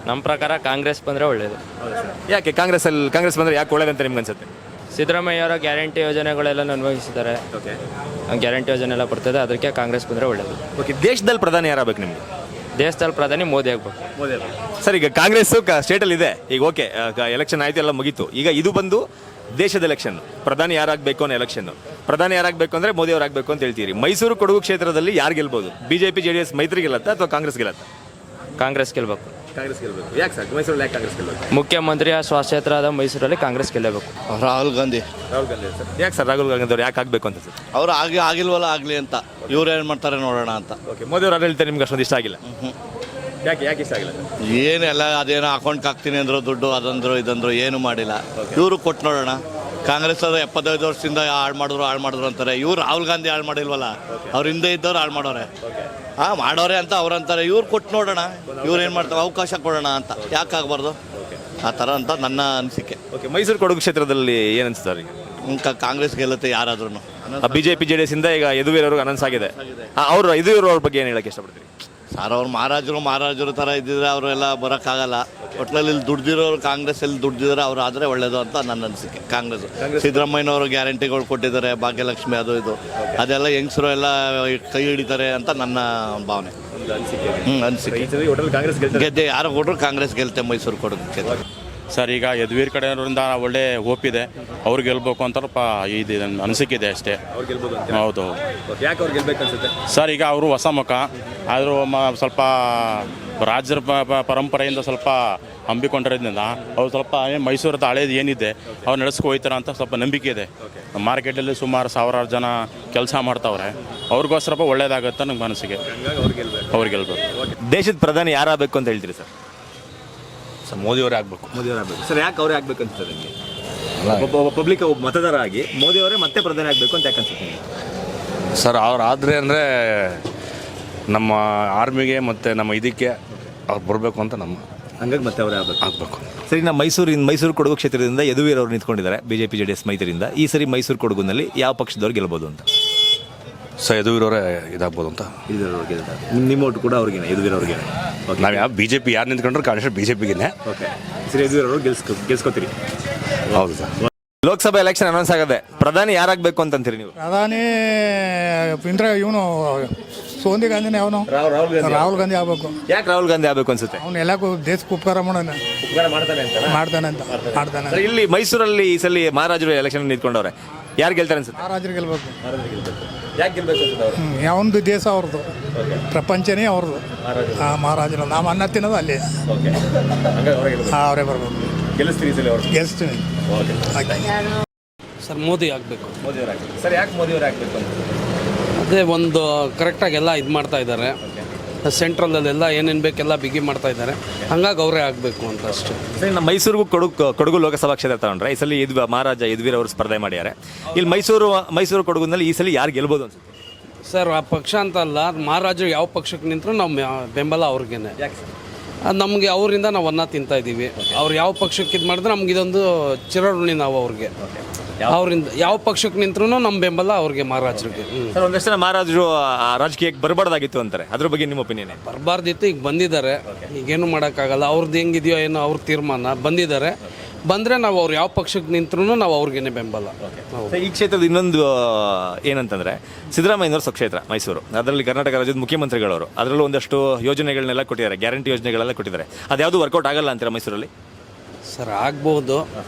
L: ನಮ್ಮ ಪ್ರಕಾರ ಕಾಂಗ್ರೆಸ್ ಬಂದರೆ ಒಳ್ಳೆಯದು.
J: ಯಾಕೆ ಕಾಂಗ್ರೆಸ್ ಬಂದರೆ ಯಾಕೆ ಒಳ್ಳೇದಂತ ನಿಮ್ಗೆ ಅನ್ಸುತ್ತೆ?
L: ಸಿದ್ದರಾಮಯ್ಯ ಅವರ ಗ್ಯಾರಂಟಿ ಯೋಜನೆಗಳೆಲ್ಲ ಅನ್ವಯಿಸಿದ್ದಾರೆ. ಗ್ಯಾರಂಟಿ ಯೋಜನೆ ಎಲ್ಲ ಬರ್ತದೆ, ಅದಕ್ಕೆ ಕಾಂಗ್ರೆಸ್ ಬಂದರೆ ಒಳ್ಳೆಯದು.
J: ಓಕೆ, ದೇಶದಲ್ಲಿ ಪ್ರಧಾನಿ ಯಾರಾಗಬೇಕು ನಿಮಗೆ?
L: ದೇಶದಲ್ಲಿ ಪ್ರಧಾನಿ ಮೋದಿ ಆಗಬೇಕು.
J: ಸರ್, ಈಗ ಕಾಂಗ್ರೆಸ್ ಸ್ಟೇಟಲ್ಲಿ ಇದೆ, ಈಗ ಓಕೆ ಎಲೆಕ್ಷನ್ ಆಯ್ತು, ಎಲ್ಲ ಮುಗೀತು. ಈಗ ಇದು ಬಂದು ದೇಶದ ಎಲೆಕ್ಷನ್, ಪ್ರಧಾನಿ ಯಾರಾಗಬೇಕು ಅನ್ನೋ ಎಲೆಕ್ಷನ್. ಪ್ರಧಾನಿ ಯಾರಾಗಬೇಕು ಅಂದರೆ ಮೋದಿ ಅವರಾಗಬೇಕು ಅಂತ ಹೇಳ್ತೀರಿ. ಮೈಸೂರು ಕೊಡಗು ಕ್ಷೇತ್ರದಲ್ಲಿ ಯಾರು ಗೆಲ್ಬೋದು? BJP JDS ಮೈತ್ರಿ ಗೆಲ್ಲತ್ತಾ ಅಥವಾ ಕಾಂಗ್ರೆಸ್ ಗೆಲ್ಲತ್ತಾ?
L: ಕಾಂಗ್ರೆಸ್ ಗೆಲ್ಲಬೇಕು.
J: ಕಾಂಗ್ರೆಸ್ ಗೆಲ್ಲಬೇಕು. ಯಾಕೆ ಸರ್ ಮೈಸೂರಲ್ಲಿ ಯಾಕೆ ಕಾಂಗ್ರೆಸ್ ಗೆಲ್ಲಬೇಕು?
L: ಮುಖ್ಯಮಂತ್ರಿಯ ಸ್ವಕ್ಷೇತ್ರದ ಮೈಸೂರಲ್ಲಿ ಕಾಂಗ್ರೆಸ್ ಗೆಲ್ಲಬೇಕು.
K: ರಾಹುಲ್ ಗಾಂಧಿ
J: ಸರ್, ಯಾಕೆ ಸರ್ ರಾಹುಲ್ ಗಾಂಧಿ ಅವ್ರು ಯಾಕೆ ಆಗಬೇಕು ಅಂತ ಸರ್?
K: ಅವ್ರು ಆಗಿಲ್ವಲ್ಲ ಆಗಲಿ ಅಂತ, ಇವ್ರು ಏನು ಮಾಡ್ತಾರೆ ನೋಡೋಣ ಅಂತ.
J: ಓಕೆ, ಮೋದಿ ಅವ್ರು ಆಡಳಿತ ನಿಮ್ಗೆ ಅಷ್ಟೊಂದು ಇಷ್ಟ ಆಗಿಲ್ಲ? ಯಾಕೆ ಇಷ್ಟ ಆಗಿಲ್ಲ?
K: ಏನೆಲ್ಲ ಅದೇನೋ ಅಕೌಂಟ್ಗೆ ಹಾಕ್ತೀನಿ ಅಂದ್ರು, ದುಡ್ಡು ಅದಂದ್ರು ಇದಂದ್ರು ಏನು ಮಾಡಿಲ್ಲ. ಇವರು ಕೊಟ್ಟು ನೋಡೋಣ. ಕಾಂಗ್ರೆಸ್ ಅವರು 75 ವರ್ಷದಿಂದ ಹಾಳು ಮಾಡಿದ್ರು ಅಂತಾರೆ. ಇವ್ರು ರಾಹುಲ್ ಗಾಂಧಿ ಹಾಳು ಮಾಡಿಲ್ವಲ್ಲ, ಅವ್ರ ಹಿಂದೆ ಇದ್ದವ್ರು ಹಾಳು ಮಾಡೋರೆ. ಮಾಡೋರೆ ಅಂತ ಅವ್ರಂತಾರೆ. ಇವ್ರು ಕೊಟ್ಟು ನೋಡೋಣ, ಇವ್ರು ಏನು ಮಾಡ್ತಾರೆ, ಅವಕಾಶ ಕೊಡೋಣ ಅಂತ. ಯಾಕೆ ಆಗಬಾರ್ದು ಆ ಥರ ಅಂತ ನನ್ನ ಅನಿಸಿಕೆ.
J: ಓಕೆ, ಮೈಸೂರು ಕೊಡಗು ಕ್ಷೇತ್ರದಲ್ಲಿ ಏನು ಅನಿಸ್ತಾರೆ ಈಗ?
K: ಕಾಂಗ್ರೆಸ್ ಗೆಲ್ಲುತ್ತೆ ಯಾರಾದ್ರೂ.
J: BJP JDS ಇಂದ ಈಗ ಯದುವೀರವ್ರಿಗೆ ಅನೌನ್ಸ್ ಆಗಿದೆ. ಅವರು ಯದುವೀರವ್ರ ಬಗ್ಗೆ ಏನು ಹೇಳಕ್ಕೆ ಇಷ್ಟಪಡ್ತೀರಿ?
K: ಸರ್, ಅವ್ರು ಮಹಾರಾಜರು ಥರ ಇದ್ದಿದ್ರೆ ಅವರೆಲ್ಲ ಬರೋಕ್ಕಾಗಲ್ಲ. ಒಟ್ಟಿನಲ್ಲಿ ಇಲ್ಲಿ ದುಡ್ದಿರೋರು, ಕಾಂಗ್ರೆಸ್ಸಲ್ಲಿ ದುಡ್ದಿದ್ರೆ ಅವ್ರು ಆದರೆ ಒಳ್ಳೇದು ಅಂತ ನನ್ನ ಅನಿಸಿಕೆ. ಕಾಂಗ್ರೆಸ್ ಸಿದ್ದರಾಮಯ್ಯನವರು ಗ್ಯಾರಂಟಿಗಳು ಕೊಟ್ಟಿದ್ದಾರೆ, ಭಾಗ್ಯಲಕ್ಷ್ಮಿ ಅದು ಇದು, ಅದೆಲ್ಲ ಹೆಂಗಸರು ಎಲ್ಲ ಕೈ ಹಿಡಿತಾರೆ ಅಂತ ನನ್ನ ಭಾವನೆ, ಅನಿಸಿಕೆ. ಗೆದ್ದೆ ಯಾರು ಕೊಟ್ಟರು ಕಾಂಗ್ರೆಸ್ ಗೆಲ್ತೆ ಮೈಸೂರು ಕೊಡೋದಕ್ಕೆ.
M: ಸರ್, ಈಗ ಯದುವೀರ್ ಕಡೆಯವರಿಂದ ಒಳ್ಳೆ ಹೋಪ್ ಇದೆ, ಅವ್ರು ಗೆಲ್ಬೇಕು ಅಂತ ಇದು ಅನಿಸಿಕೆ ಇದೆ ಅಷ್ಟೇ. ಹೌದು.
J: ಯಾಕೆ ಅವ್ರು ಗೆಲ್ಬೇಕು ಅನ್ಸುತ್ತೆ
M: ಸರ್? ಈಗ ಅವರು ಹೊಸ ಮುಖ ಆದರೂ ಸ್ವಲ್ಪ ರಾಜ್ಯರ ಪರಂಪರೆಯಿಂದ ಸ್ವಲ್ಪ ಹಂಬಿಕೊಂಡಿರೋದ್ರಿಂದ ಅವ್ರು ಸ್ವಲ್ಪ ಮೈಸೂರದ ಹಳೇದು ಏನಿದೆ ಅವ್ರು ನಡೆಸ್ಕೊ ಹೋಗ್ತಾರೆ ಅಂತ ಸ್ವಲ್ಪ ನಂಬಿಕೆ ಇದೆ. ಮಾರ್ಕೆಟಲ್ಲಿ ಸುಮಾರು ಸಾವಿರಾರು ಜನ ಕೆಲಸ ಮಾಡ್ತಾವ್ರೆ, ಅವ್ರಿಗೋಸ್ಕರ ಒಳ್ಳೇದಾಗುತ್ತೆ ನಂಗೆ ಮನಸ್ಸಿಗೆ. ಅವ್ರು ಗೆಲ್ಬೇಕು.
J: ದೇಶದ ಪ್ರಧಾನಿ ಯಾರಾಗಬೇಕು ಅಂತ ಹೇಳ್ತೀರಿ ಸರ್?
M: ಸರ್, ಮೋದಿ ಅವರೇ ಆಗಬೇಕು.
J: ಸರ್, ಯಾಕೆ ಅವರೇ ಆಗ್ಬೇಕು ಅನ್ಸುತ್ತೆ ನಿಮಗೆ? ಒಬ್ಬ ಪಬ್ಲಿಕ್ ಮತದಾರ ಆಗಿ ಮೋದಿ ಅವರೇ ಮತ್ತೆ ಪ್ರಧಾನಿ ಆಗಬೇಕು ಅಂತ ಯಾಕೆ ಅನ್ಸುತ್ತೆ?
M: ಸರ್, ಅವ್ರು ಆದರೆ ಅಂದರೆ ನಮ್ಮ ಆರ್ಮಿಗೆ ಮತ್ತು ನಮ್ಮ ಇದಕ್ಕೆ ಅವ್ರು ಬರಬೇಕು ಅಂತ ನಮ್ಮ
J: ಹಂಗಾಗಿ ಮತ್ತೆ ಅವರೇ ಆಗಬೇಕು. ಸರಿ, ನಮ್ಮ ಮೈಸೂರು ಕೊಡಗು ಕ್ಷೇತ್ರದಿಂದ ಯದುವೀರ್ ಅವರು ನಿಂತ್ಕೊಂಡಿದ್ದಾರೆ BJP JDS ಮೈತ್ರಿಯಿಂದ. ಈ ಸರಿ ಮೈಸೂರು ಕೊಡಗುನಲ್ಲಿ ಯಾವ ಪಕ್ಷದವ್ರು ಗೆಲ್ಬೋದು ಅಂತ?
M: ಸರ್, ಯದುವೀರವರೇ ಇದಾಗ್ಬೋದು ಅಂತ.
J: ನಿಮ್ಮ ಓಟು ಕೂಡ ಅವ್ರಿಗೇನೆ, ಯದುವೀರ್ ಅವ್ರಿಗೆ.
M: ನಾವು ಯಾವ BJP ಯಾರು ನಿಂತ್ಕೊಂಡ್ರೆ ಕಾಂಗ್ರೆಸ್ BJPಗೆ.
J: ಓಕೆ, ಸರಿ, ಯದುವೀರ್ ಅವರು ಗೆಲ್ಸ್ಕೊತೀರಿ.
M: ಹೌದು ಸರ್.
J: ಲೋಕಸಭಾ ಎಲೆಕ್ಷನ್ ಅನೌನ್ಸ್ ಆಗದೆ, ಪ್ರಧಾನಿ ಯಾರಾಗಬೇಕು ಅಂತಂತೀರಿ ನೀವು?
C: ಪ್ರಧಾನಿ ಇವನು ಸೋನಿಯಾ ಗಾಂಧಿನೇ, ಅವನು ರಾಹುಲ್ ಗಾಂಧಿ ಆಗ್ಬೇಕು.
J: ಯಾಕೆ ರಾಹುಲ್ ಗಾಂಧಿ ಆಗಬೇಕು ಅನ್ಸುತ್ತೆ?
C: ಅವ್ನು ಎಲ್ಲಕ್ಕೂ ದೇಶಕ್ಕೆ ಉಪಕಾರ ಮಾಡ್ತಾನೆ ಅಂತ.
J: ಇಲ್ಲಿ ಮೈಸೂರಲ್ಲಿ ಈ ಸಲ ಮಹಾರಾಜರು ಎಲೆಕ್ಷನ್ ನಿಂತ್ಕೊಂಡವ್ರೆ, ಯಾರು ಗೆಲ್ತಾರೆ ಅನ್ಸುತ್ತೆ?
C: ಮಹಾರಾಜರು ಗೆಲ್ಬೇಕು.
J: ಯಾಕೆ ಗೆಲ್ಬೇಕು ಅನ್ಸುತ್ತೆ?
C: ಯಾವೊಂದು ದೇಶ ಅವ್ರದ್ದು, ಪ್ರಪಂಚನೇ ಅವ್ರದ್ದು. ಮಹಾರಾಜರು ನಾವು ಅನ್ನ ತಿನ್ನೋದು ಅಲ್ಲಿ. ಅವರೇ ಬರ್ಬೇಕು. ಗೆಲ್ಲಿಸ್ತೀನಿ.
L: ಸರ್, ಮೋದಿ ಆಗಬೇಕು.
J: ಸರ್, ಯಾಕೆ ಮೋದಿ ಅವರು ಆಗಬೇಕು ಅಂತ?
L: ಅದೇ ಒಂದು ಕರೆಕ್ಟಾಗಿ ಎಲ್ಲ ಇದು ಮಾಡ್ತಾ ಇದ್ದಾರೆ. ಸೆಂಟ್ರಲ್ಲೆಲ್ಲ ಏನೇನು ಬೇಕೆಲ್ಲ ಬಿಗಿ ಮಾಡ್ತಾ ಇದ್ದಾರೆ, ಹಂಗಾಗಿ ಅವರೇ ಆಗಬೇಕು ಅಂತ ಅಷ್ಟೇ.
J: ಸರಿ, ನಮ್ಮ ಮೈಸೂರಿಗೂ ಕೊಡಗು ಲೋಕಸಭಾ ಕ್ಷೇತ್ರ ತಗೊಂಡ್ರೆ ಈ ಸಲ ಮಹಾರಾಜ ಯದುವೀರ್ ಅವರು ಸ್ಪರ್ಧೆ ಮಾಡ್ಯಾರೆ. ಇಲ್ಲಿ ಮೈಸೂರು ಕೊಡಗುನಲ್ಲಿ ಈ ಸಲ ಯಾರು ಗೆಲ್ಬೋದು ಅನ್ಸುತ್ತೆ?
L: ಸರ್, ಆ ಪಕ್ಷ ಅಂತ ಅಲ್ಲ, ಮಹಾರಾಜರು ಯಾವ ಪಕ್ಷಕ್ಕೆ ನಿಂತರೂ ನಾವು ಬೆಂಬಲ ಅವ್ರಿಗೇನೆ. ಅದು ನಮಗೆ ಅವರಿಂದ ನಾವು ಅನ್ನ ತಿಂತಾ ಇದ್ದೀವಿ. ಅವ್ರು ಯಾವ ಪಕ್ಷಕ್ಕೆ ಇದು ಮಾಡಿದ್ರೆ ನಮ್ಗೆ ಇದೊಂದು ಚಿರಋಣಿ ನಾವು ಅವ್ರಿಗೆ. ಅವರಿಂದ ಯಾವ ಪಕ್ಷಕ್ಕೆ ನಿಂತ್ರೂ ನಮ್ಮ ಬೆಂಬಲ ಅವ್ರಿಗೆ, ಮಹಾರಾಜರಿಗೆ.
J: ಸರ್, ಒಂದಷ್ಟು ಜನ ಮಹಾರಾಜರು ರಾಜಕೀಯಕ್ಕೆ ಬರಬಾರ್ದಾಗಿತ್ತು ಅಂತಾರೆ, ಅದ್ರ ಬಗ್ಗೆ ನಿಮ್ಮ ಒಪಿನಿಯನ್?
L: ಬರಬಾರ್ದಿತ್ತು, ಈಗ ಬಂದಿದ್ದಾರೆ, ಈಗೇನು ಮಾಡೋಕ್ಕಾಗಲ್ಲ. ಅವ್ರದ್ದು ಹೆಂಗಿದೆಯೋ ಏನೋ ಅವ್ರ ತೀರ್ಮಾನ. ಬಂದಿದ್ದಾರೆ, ಬಂದರೆ ನಾವು ಅವ್ರು ಯಾವ ಪಕ್ಷಕ್ಕೆ ನಿಂತ್ರೂ ನಾವು ಅವ್ರಿಗೇನೆ ಬೆಂಬಲ.
J: ಈ ಕ್ಷೇತ್ರದ ಇನ್ನೊಂದು ಏನಂತಂದರೆ, ಸಿದ್ದರಾಮಯ್ಯನವ್ರ ಸ್ವಕ್ಷೇತ್ರ ಮೈಸೂರು. ಅದರಲ್ಲಿ ಕರ್ನಾಟಕ ರಾಜ್ಯದ ಮುಖ್ಯಮಂತ್ರಿಗಳವರು ಅದರಲ್ಲೂ ಒಂದಷ್ಟು ಯೋಜನೆಗಳನ್ನೆಲ್ಲ ಕೊಟ್ಟಿದ್ದಾರೆ, ಗ್ಯಾರಂಟಿ ಯೋಜನೆಗಳೆಲ್ಲ ಕೊಟ್ಟಿದ್ದಾರೆ. ಅದ್ಯಾವುದು ವರ್ಕೌಟ್ ಆಗಲ್ಲ ಅಂತೀರಾ ಮೈಸೂರಲ್ಲಿ?
L: ಸರ್, ಆಗ್ಬೋದು,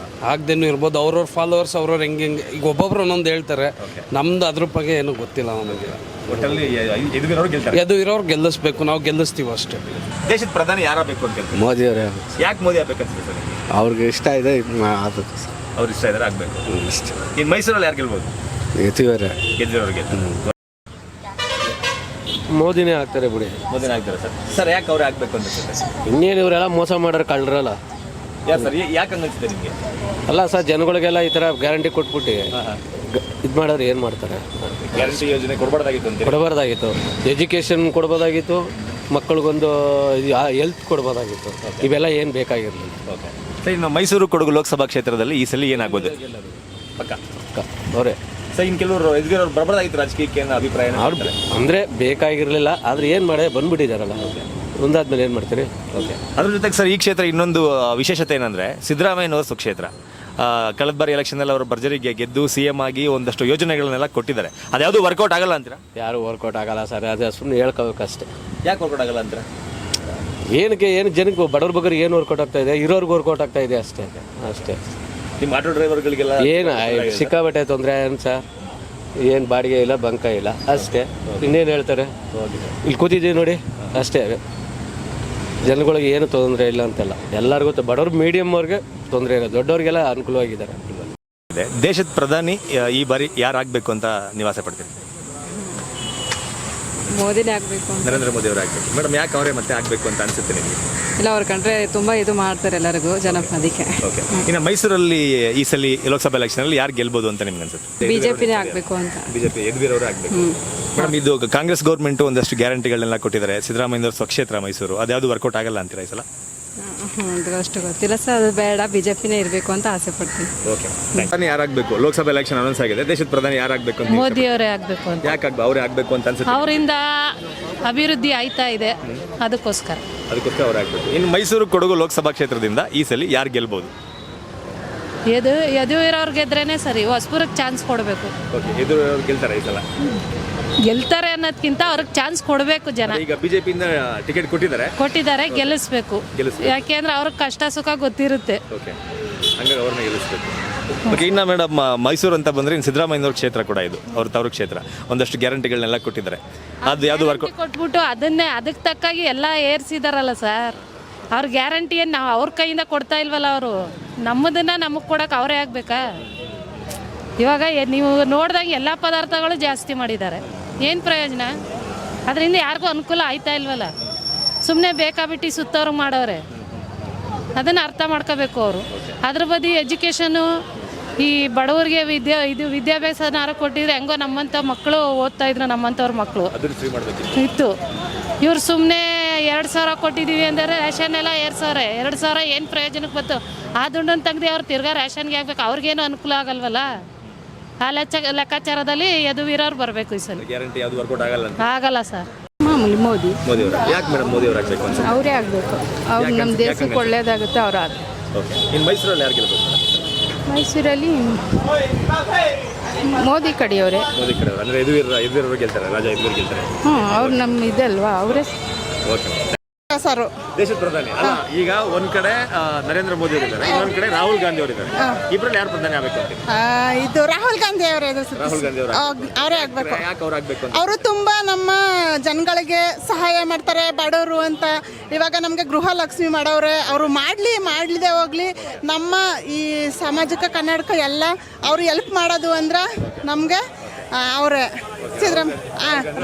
L: ಆಗದೇನು ಇರ್ಬೋದು. ಅವ್ರವ್ರ ಫಾಲೋವರ್ಸ್ ಅವ್ರವ್ರು ಹೆಂಗೆ ಈಗ ಒಬ್ಬೊಬ್ರು ಒಂದೊಂದು ಹೇಳ್ತಾರೆ. ನಮ್ದು ಅದ್ರ ಬಗ್ಗೆ ಏನೂ ಗೊತ್ತಿಲ್ಲ ನಮಗೆ. ಯದುವೀರವ್ರು ಗೆಲ್ಲಿಸ್ಬೇಕು, ನಾವು ಗೆಲ್ಲಿಸ್ತೀವಿ ಅಷ್ಟೇ.
J: ದೇಶದ ಪ್ರಧಾನಿ ಯಾರಾಗಬೇಕು ಅಂತ ಹೇಳ್ತೀವಿ?
K: ಮೋದಿ ಅವರೇ.
J: ಯಾಕೆ ಮೋದಿ ಆಗ್ಬೇಕಂತ ಸರ್?
K: ಅವ್ರಿಗೆ ಇಷ್ಟ ಇದೆ, ಆಗಬೇಕು.
J: ಅವ್ರು ಇಷ್ಟ ಇದ್ದಾರೆ, ಆಗಬೇಕು. ಇನ್ನು ಮೈಸೂರಲ್ಲಿ ಯಾರು ಗೆಲ್ಬೋದು? ಯದುವೀರವ್ರಿಗೆ.
L: ಮೋದಿನೇ ಆಗ್ತಾರೆ ಬಿಡಿ.
J: ಮೋದಿನೇ ಆಗ್ತಾರೆ ಸರ್. ಸರ್, ಯಾಕೆ ಅವ್ರು ಆಗಬೇಕು ಅಂತ ಸರ್?
L: ಇನ್ನೇನು ಇವರೆಲ್ಲ ಮೋಸ ಮಾಡೋರು ಕಳ್ರಲ್ಲ.
J: ಯಾರು ಸರ್, ಯಾಕೆ ಅನ್ಸುತ್ತೆ ನಿಮಗೆ?
L: ಅಲ್ಲ ಸರ್, ಜನಗಳಿಗೆಲ್ಲ ಈ ಥರ ಗ್ಯಾರಂಟಿ ಕೊಟ್ಬಿಟ್ಟು ಇದು ಮಾಡೋರು ಏನು ಮಾಡ್ತಾರೆ?
J: ಗ್ಯಾರಂಟಿ ಯೋಜನೆ ಕೊಡಬಾರ್ದಾಗಿತ್ತು ಅಂತ.
L: ಕೊಡಬಾರ್ದಾಗಿತ್ತು. ಎಜುಕೇಷನ್ ಕೊಡ್ಬೋದಾಗಿತ್ತು, ಮಕ್ಕಳಿಗೊಂದು ಹೆಲ್ತ್ ಕೊಡ್ಬೋದಾಗಿತ್ತು. ಇವೆಲ್ಲ ಏನು ಬೇಕಾಗಿರಲಿಲ್ಲ.
J: ಸರ್, ಇನ್ನು ಮೈಸೂರು ಕೊಡಗು ಲೋಕಸಭಾ ಕ್ಷೇತ್ರದಲ್ಲಿ ಈ ಸಲ ಏನಾಗ್ಬೋದು? ಪಕ್ಕ
L: ಅವರೇ.
J: ಸೊ ಇನ್ನು ಕೆಲವರು ಎದುಗಿರೋರು ಬರಬಾರ್ದಾಗಿತ್ತು ರಾಜಕೀಯಕ್ಕೆ ಅನ್ನೋ ಅಭಿಪ್ರಾಯ
I: ಅವ್ರು ಅಂದರೆ ಬೇಕಾಗಿರಲಿಲ್ಲ, ಆದರೆ ಏನು ಮಾಡಿ ಬಂದ್ಬಿಟ್ಟಿದ್ದಾರಲ್ಲ, ಮುಂದಾದ್ಮೇಲೆ ಏನು ಮಾಡ್ತೀರಿ?
J: ಓಕೆ. ಅದ್ರ ಜೊತೆಗೆ ಸರ್, ಈ ಕ್ಷೇತ್ರ ಇನ್ನೊಂದು ವಿಶೇಷತೆ ಏನಂದರೆ ಸಿದ್ದರಾಮಯ್ಯನವರ ಸ್ವಕ್ಷೇತ್ರ. ಕಳೆದ ಬಾರಿ ಎಲೆಕ್ಷನಲ್ಲಿ ಅವರು ಭರ್ಜರಿಗೆ ಗೆದ್ದು CM ಆಗಿ ಒಂದಷ್ಟು ಯೋಜನೆಗಳನ್ನೆಲ್ಲ ಕೊಟ್ಟಿದ್ದಾರೆ. ಅದ್ಯಾವುದು ವರ್ಕೌಟ್ ಆಗಲ್ಲ ಅಂತೀರಾ?
I: ಯಾರು ವರ್ಕೌಟ್ ಆಗಲ್ಲ ಸರ್, ಅದೇ ಸುಮ್ಮನೆ ಹೇಳ್ಕೋಬೇಕಷ್ಟೇ.
J: ಯಾಕೆ ವರ್ಕೌಟ್ ಆಗಲ್ಲ ಅಂತೀರಾ?
I: ಏನು ಜನಕ್ಕೆ ಬಡವ್ರ ಬಗ್ಗೆ ಏನು ವರ್ಕೌಟ್ ಆಗ್ತಾ ಇದೆ, ಇರೋರ್ಗೆ ವರ್ಕೌಟ್ ಆಗ್ತಾ ಇದೆ ಅಷ್ಟೇ.
J: ನಿಮ್ಮ ಆಟೋ ಡ್ರೈವರ್ಗಳಿಗೆಲ್ಲ
I: ಏನು ಸಿಕ್ಕಾಬಟ್ಟೆ ತೊಂದರೆ ಏನು ಸರ್, ಏನು ಬಾಡಿಗೆ ಇಲ್ಲ, ಬಂಕ ಇಲ್ಲ ಅಷ್ಟೇ. ಇನ್ನೇನು ಹೇಳ್ತಾರೆ? ಇಲ್ಲಿ ಕೂತಿದ್ದೀವಿ ನೋಡಿ ಅಷ್ಟೇ. ಜನಗಳಿಗೆ ಏನು ತೊಂದರೆ ಇಲ್ಲ ಅಂತೆಲ್ಲ, ಎಲ್ಲರಿಗೂ ಬಡವ್ರು ಮೀಡಿಯಮ್ ಅವ್ರಿಗೆ ತೊಂದರೆ ಇಲ್ಲ, ದೊಡ್ಡವ್ರಿಗೆಲ್ಲ ಅನುಕೂಲವಾಗಿದ್ದಾರೆ.
J: ದೇಶದ ಪ್ರಧಾನಿ ಈ ಬಾರಿ ಯಾರಾಗಬೇಕು ಅಂತ ನೀವು ಆಸೆ ಪಡ್ತೀರಿ?
N: ಮೋದಿನೇ ಆಗಬೇಕು.
J: ನರೇಂದ್ರ ಮೋದಿ ಅವರು ಆಗಬೇಕು. ಮೇಡಮ್, ಯಾಕೆ ಅವರೇ ಮತ್ತೆ ಆಗಬೇಕು ಅಂತ ಅನ್ಸುತ್ತೆ ನಿಮಗೆ?
N: ಇಲ್ಲ, ಅವ್ರ ಕಂಡ್ರೆ ತುಂಬ ಇದು ಮಾಡ್ತಾರೆ ಎಲ್ಲರಿಗೂ ಜನ, ಅದಕ್ಕೆ.
J: ಓಕೆ. ಇನ್ನು ಮೈಸೂರಲ್ಲಿ ಈ ಸಲ ಲೋಕಸಭಾ ಎಲೆಕ್ಷನಲ್ಲಿ ಯಾರು ಗೆಲ್ಬೋದು ಅಂತ ನಿಮ್ಗೆ ಅನ್ಸುತ್ತೆ?
N: ಬಿಜೆಪಿನೇ ಆಗಬೇಕು ಅಂತ.
J: ಬಿಜೆಪಿ ಯದುವೀರ್ ಆಗಬೇಕು. ಮೇಡಮ್, ಇದು ಕಾಂಗ್ರೆಸ್ ಗೌರ್ಮೆಂಟ್ ಒಂದಷ್ಟು ಗ್ಯಾರಂಟಿಗಳನ್ನೆಲ್ಲ ಕೊಟ್ಟಿದ್ದಾರೆ. ಸಿದ್ದರಾಮಯ್ಯ ಸ್ವಕ್ಷೇತ್ರ ಮೈಸೂರು, ಅದ್ಯಾವುದು ವರ್ಕೌಟ್ ಆಗಲ್ಲ ಅಂತೀರಾ ಈ ಸಲ?
N: ಅಷ್ಟು ಗೊತ್ತಿಲ್ಲ ಸರ್, ಅದು ಬೇಡ, ಬಿಜೆಪಿನೇ ಇರಬೇಕು ಅಂತ ಆಸೆ ಪಡ್ತೀನಿ.
J: ಓಕೆ. ಪ್ರಧಾನಿ ಯಾರಾಗಬೇಕು? ಲೋಕಸಭಾ ಎಲೆಕ್ಷನ್ ಅನೌನ್ಸ್ ಆಗಿದೆ. ದೇಶದ ಪ್ರಧಾನಿ ಯಾರಾಗಬೇಕು ಅಂತ?
E: ಮೋದಿ ಅವರೇ ಆಗಬೇಕು ಅಂತ.
J: ಯಾಕೆ ಅವರೇ ಆಗಬೇಕು ಅಂತ ಅನ್ಸುತ್ತೆ?
E: ಅವರಿಂದ ಅಭಿವೃದ್ಧಿ ಆಯ್ತಾ ಇದೆ, ಅದಕ್ಕೋಸ್ಕರ
J: ಅವ್ರು ಆಗಬೇಕು. ಇನ್ನು ಮೈಸೂರು ಕೊಡಗು ಲೋಕಸಭಾ ಕ್ಷೇತ್ರದಿಂದ ಈ ಸಲ ಯಾರು ಗೆಲ್ಬಹುದು?
E: ಯದುವೀರವ್ರು ಗೆದ್ರೇನೆ ಸರಿ, ಹೊಸಬರಿಗೆ ಚಾನ್ಸ್ ಕೊಡಬೇಕು.
J: ಓಕೆ. ಯದುವೀರವ್ರು ಗೆಲ್ತಾರೆ ಈ ಸಲ?
E: ಗೆಲ್ತಾರೆ ಅನ್ನೋದಕ್ಕಿಂತ ಅವ್ರಿಗೆ ಚಾನ್ಸ್ ಕೊಡಬೇಕು ಜನ.
J: ಈಗ ಬಿಜೆಪಿಯಿಂದ ಟಿಕೆಟ್
E: ಕೊಟ್ಟಿದ್ದಾರೆ, ಗೆಲ್ಲಿಸ್ಬೇಕು. ಯಾಕೆಂದ್ರೆ ಅವ್ರಿಗೆ ಕಷ್ಟ ಸುಖ ಗೊತ್ತಿರುತ್ತೆ.
J: ಓಕೆ. ಹಂಗಾಗಿ ಅವ್ರನ್ನ ಗೆಲ್ಲಿಸ್ಬೇಕು. ಓಕೆ. ಇನ್ನು ಮೇಡಮ್, ಮೈಸೂರು ಅಂತ ಬಂದರೆ ಇನ್ನು ಸಿದ್ದರಾಮಯ್ಯನವ್ರ ಕ್ಷೇತ್ರ ಕೂಡ ಇದು, ಅವ್ರ ತವರು ಕ್ಷೇತ್ರ. ಒಂದಷ್ಟು ಗ್ಯಾರಂಟಿಗಳನ್ನೆಲ್ಲ ಕೊಟ್ಟಿದ್ದಾರೆ. ಅದು ಯಾವುದು ವರ್ಕೌಟ್
E: ಕೊಟ್ಬಿಟ್ಟು ಅದಕ್ಕೆ ತಕ್ಕಾಗಿ ಎಲ್ಲ ಏರ್ಸಿದಾರಲ್ಲ ಸರ್. ಅವ್ರ ಗ್ಯಾರಂಟಿಯನ್ನು ನಾವು ಅವ್ರ ಕೈಯಿಂದ ಕೊಡ್ತಾ ಇಲ್ವಲ್ಲ, ಅವರು ನಮ್ಮದನ್ನ ನಮಗೆ ಕೊಡೋಕೆ ಅವರೇ ಆಗಬೇಕಾ? ಇವಾಗ ನೀವು ನೋಡಿದಾಗ ಎಲ್ಲ ಪದಾರ್ಥಗಳು ಜಾಸ್ತಿ ಮಾಡಿದ್ದಾರೆ, ಏನು ಪ್ರಯೋಜನ? ಅದರಿಂದ ಯಾರಿಗೂ ಅನುಕೂಲ ಆಯ್ತಾ ಇಲ್ವಲ್ಲ, ಸುಮ್ಮನೆ ಬೇಕಾಬಿಟ್ಟು ಸುತ್ತವ್ರಿಗೆ ಮಾಡೋರೆ. ಅದನ್ನು ಅರ್ಥ ಮಾಡ್ಕೋಬೇಕು ಅವರು. ಅದ್ರ ಬದಿ ಎಜುಕೇಷನು, ಈ ಬಡವರಿಗೆ ವಿದ್ಯಾಭ್ಯಾಸನಾರು ಕೊಟ್ಟಿದ್ರೆ ಹೆಂಗೋ ನಮ್ಮಂಥ ಮಕ್ಕಳು ಓದ್ತಾ ಇದ್ರು, ನಮ್ಮಂಥವ್ರ ಮಕ್ಕಳು ಇತ್ತು. ಇವ್ರು ಸುಮ್ಮನೆ 2,000 ಕೊಟ್ಟಿದ್ದೀವಿ ಅಂದರೆ ರೇಷನ್ ಎಲ್ಲ 2,000 ಏನು ಪ್ರಯೋಜನಕ್ಕೆ ಬಂತು? ಆ ದುಡ್ಡನ್ನು ತೆಗ್ದು ಅವ್ರು ತಿರ್ಗಾ ರೇಷನ್ಗೆ ಆಗ್ಬೇಕು, ಅವ್ರಿಗೇನು ಅನುಕೂಲ ಆಗಲ್ವಲ್ಲ. ಆ ಲೆಕ್ಕಾಚಾರದಲ್ಲಿ ಯದುವೀರವ್ರು ಬರಬೇಕು ಈ ಸಲ.
J: ಗ್ಯಾರಂಟಿ ಯಾವುದು ವರ್ಕೌಟ್ ಆಗಲ್ಲ
E: ಸರ್.
N: ಮಾಮೂಲಿ ಮೋದಿ.
J: ಯಾಕೆ ಮೇಡಮ್ ಮೋದಿ ಅವರು ಆಗಬೇಕು ಅಂತ?
N: ಅವರೇ ಆಗಬೇಕು, ಅವ್ರು ನಮ್ಮ ದೇಶಕ್ಕೆ ಒಳ್ಳೇದಾಗುತ್ತೆ, ಅವ್ರು ಆಗ.
J: ಓಕೆ. ಇನ್ನು ಮೈಸೂರಲ್ಲಿ ಯಾರು ಗೆಲ್ಬೇಕು?
N: ಮೈಸೂರಲ್ಲಿ ಮೋದಿ ಕಡೆಯವರೇ.
J: ಮೋದಿ ಕಡೆ ಅಂದರೆ ಯದುವೀರ್ ಗೆಲ್ತಾರೆ, ರಾಜ ಯದುವೀರ್ ಗೆಲ್ತಾರೆ.
N: ಅವ್ರು ನಮ್ಮ ಇದಲ್ವಾ, ಅವರೇ.
J: ಓಕೆ. ದೇಶದ ಪ್ರಧಾನಿ ಅಲ್ಲ, ಈಗ ಒಂದ್ ಕಡೆ ನರೇಂದ್ರ ಮೋದಿ ಅವರಿದ್ದಾರೆ, ಇನ್ನೊಂದ್ ಕಡೆ ರಾಹುಲ್ ಗಾಂಧಿ ಅವರಿದ್ದಾರೆ. ಇಬ್ಬರಲ್ಲಿ ಯಾರು ಪ್ರಧಾನಿ ಆಗಬೇಕು ಅಂತ?
N: ಇದು ರಾಹುಲ್ ಗಾಂಧಿ ಅವರೇ.
J: ರಾಹುಲ್ ಗಾಂಧಿ
N: ಅವರೇ ಆಗಬೇಕು.
J: ಯಾಕೆ ಅವ್ರು ಆಗಬೇಕು ಅಂತ?
N: ಅವರು ತುಂಬಾ ನಮ್ಮ ಜನಗಳಿಗೆ ಸಹಾಯ ಮಾಡ್ತಾರೆ, ಬಡವರು ಅಂತ. ಇವಾಗ ನಮಗೆ ಗೃಹಲಕ್ಷ್ಮಿ ಮಾಡವ್ರೆ, ಅವರು ಮಾಡಲಿದೆ ಹೋಗ್ಲಿ, ನಮ್ಮ ಈ ಸಾಮಾಜಿಕ ಕನ್ನಡಕ ಎಲ್ಲ ಅವರು ಹೆಲ್ಪ್ ಮಾಡೋದು ಅಂದ್ರೆ ನಮಗೆ ಅವರೇ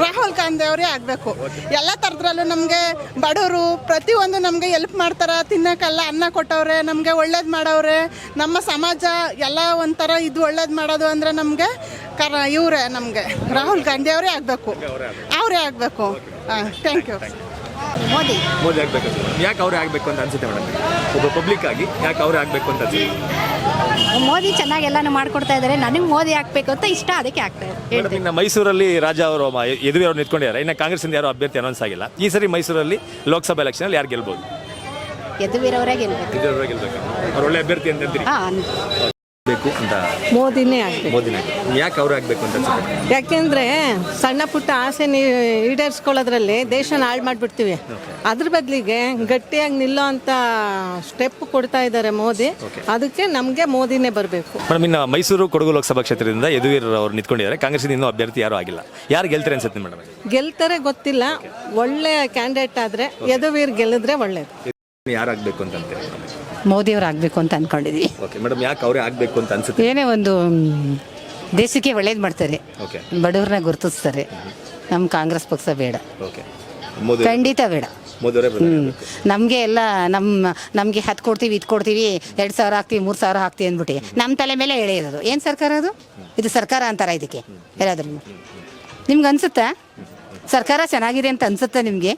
N: ರಾಹುಲ್ ಗಾಂಧಿ ಅವರೇ ಆಗಬೇಕು. ಎಲ್ಲ ಥರದ್ರಲ್ಲೂ ನಮಗೆ ಬಡವರು ಪ್ರತಿಯೊಂದು ನಮಗೆ ಹೆಲ್ಪ್ ಮಾಡ್ತಾರೆ, ತಿನ್ನೋಕ್ಕೆಲ್ಲ ಅನ್ನ ಕೊಟ್ಟವ್ರೆ, ನಮಗೆ ಒಳ್ಳೇದು ಮಾಡವ್ರೆ. ನಮ್ಮ ಸಮಾಜ ಎಲ್ಲ ಒಂಥರ ಇದು ಒಳ್ಳೇದು ಮಾಡೋದು ಅಂದರೆ ನಮಗೆ ಇವರೇ, ನಮಗೆ ರಾಹುಲ್ ಗಾಂಧಿ ಅವರೇ ಆಗಬೇಕು, ಅವರೇ ಆಗಬೇಕು. Thank you.
J: ಮೋದಿ ಆಗಬೇಕು. ಯಾಕೆ ಅವರೇ ಆಗಬೇಕು ಅಂತ ಅನ್ಸುತ್ತೆ ಮೇಡಮ್? ಒಬ್ಬ ಪಬ್ಲಿಕ್ ಆಗಿ ಯಾಕೆ ಅವರೇ ಆಗಬೇಕು ಅಂತ ಅನ್ಸುತ್ತೆ?
F: ಮೋದಿ ಚೆನ್ನಾಗಿ ಎಲ್ಲಾನು ಮಾಡ್ಕೊಡ್ತಾ ಇದ್ದಾರೆ, ನನಗೆ ಮೋದಿ ಹಾಕ್ಬೇಕು ಅಂತ ಇಷ್ಟ, ಅದಕ್ಕೆ ಆಗ್ತಾ ಇದೆ.
J: ಇನ್ನು ಮೈಸೂರಲ್ಲಿ ರಾಜ ಅವರು ಯದುವೀರ್ ಅವರು ನಿಂತ್ಕೊಂಡಿದ್ದಾರೆ. ಇನ್ನು ಕಾಂಗ್ರೆಸ್ಸಿಂದ ಯಾರು ಅಭ್ಯರ್ಥಿ ಅನೌನ್ಸ್ ಆಗಿಲ್ಲ. ಈ ಸರಿ ಮೈಸೂರಲ್ಲಿ ಲೋಕಸಭಾ ಎಲೆಕ್ಷನ್ ಯಾರು ಗೆಲ್ಬಹುದು?
F: ಯದುವೀರ್ ಅವರೇ ಗೆಲ್ಬೇಕು.
J: ಅವ್ರು ಒಳ್ಳೆ ಅಭ್ಯರ್ಥಿ ಅಂತಂದ್ರಿ ಬೇಕು ಅಂತ?
N: ಮೋದಿನೇ ಆಗಬೇಕು.
J: ಮೋದಿನೇ. ಯಾಕೆ ಅವ್ರು ಆಗಬೇಕು ಅಂತ ಅನ್ಸುತ್ತೆ?
N: ಯಾಕೆಂದರೆ ಸಣ್ಣ ಪುಟ್ಟ ಆಸೆ ಈಡೇರಿಸ್ಕೊಳ್ಳೋದ್ರಲ್ಲಿ ದೇಶನ ಹಾಳು ಮಾಡಿಬಿಡ್ತೀವಿ. ಅದ್ರ ಬದಲಿಗೆ ಗಟ್ಟಿಯಾಗಿ ನಿಲ್ಲೋ ಅಂತ ಸ್ಟೆಪ್ ಕೊಡ್ತಾ ಇದ್ದಾರೆ ಮೋದಿ, ಅದಕ್ಕೆ ನಮಗೆ ಮೋದಿನೇ ಬರಬೇಕು.
J: ಮೇಡಮ್, ಇನ್ನು ಮೈಸೂರು ಕೊಡಗು ಲೋಕಸಭಾ ಕ್ಷೇತ್ರದಿಂದ ಯದುವೀರ್ ಅವರು ನಿಂತ್ಕೊಂಡಿದ್ದಾರೆ. ಕಾಂಗ್ರೆಸ್ಸಿಂದ ಇನ್ನೂ ಅಭ್ಯರ್ಥಿ ಯಾರು ಆಗಿಲ್ಲ. ಯಾರು ಗೆಲ್ತಾರೆ ಅನ್ಸುತ್ತೆ ಮೇಡಮ್?
N: ಗೆಲ್ತಾರೆ ಗೊತ್ತಿಲ್ಲ, ಒಳ್ಳೆ ಕ್ಯಾಂಡಿಡೇಟ್ ಆದರೆ ಯದುವೀರ್ ಗೆಲ್ಲಿದ್ರೆ ಒಳ್ಳೇದು.
J: ಯಾರಾಗಬೇಕು ಅಂತಂತೆ?
F: ಮೋದಿಯವ್ರು ಆಗಬೇಕು ಅಂತ ಅಂದ್ಕೊಂಡಿದ್ವಿ.
J: ಓಕೆ ಮೇಡಮ್, ಯಾಕೆ ಅವರೇ ಆಗಬೇಕು ಅಂತ ಅನ್ಸುತ್ತೆ?
F: ಏನೇ ಒಂದು ದೇಶಕ್ಕೆ ಒಳ್ಳೇದು ಮಾಡ್ತಾರೆ, ಬಡವ್ರನ್ನ ಗುರುತಿಸ್ತಾರೆ. ನಮ್ಮ ಕಾಂಗ್ರೆಸ್ ಪಕ್ಷ ಬೇಡ, ಖಂಡಿತ ಬೇಡ. ನಮಗೆ ಎಲ್ಲ ನಮಗೆ 10 ಕೊಡ್ತೀವಿ, ಇದು ಕೊಡ್ತೀವಿ, 2,000 ಹಾಕ್ತೀವಿ, 3,000 ಹಾಕ್ತೀವಿ ಅಂದ್ಬಿಟ್ಟು ನಮ್ಮ ತಲೆ ಮೇಲೆ ಎಳೆಯೋದು. ಏನು ಸರ್ಕಾರ ಅದು? ಇದು ಸರ್ಕಾರ ಅಂತಾರ ಇದಕ್ಕೆ? ಯಾರಾದ್ರೂ ನಿಮ್ಗೆ ಅನ್ಸುತ್ತಾ ಸರ್ಕಾರ ಚೆನ್ನಾಗಿದೆ ಅಂತ ಅನ್ಸುತ್ತಾ ನಿಮಗೆ?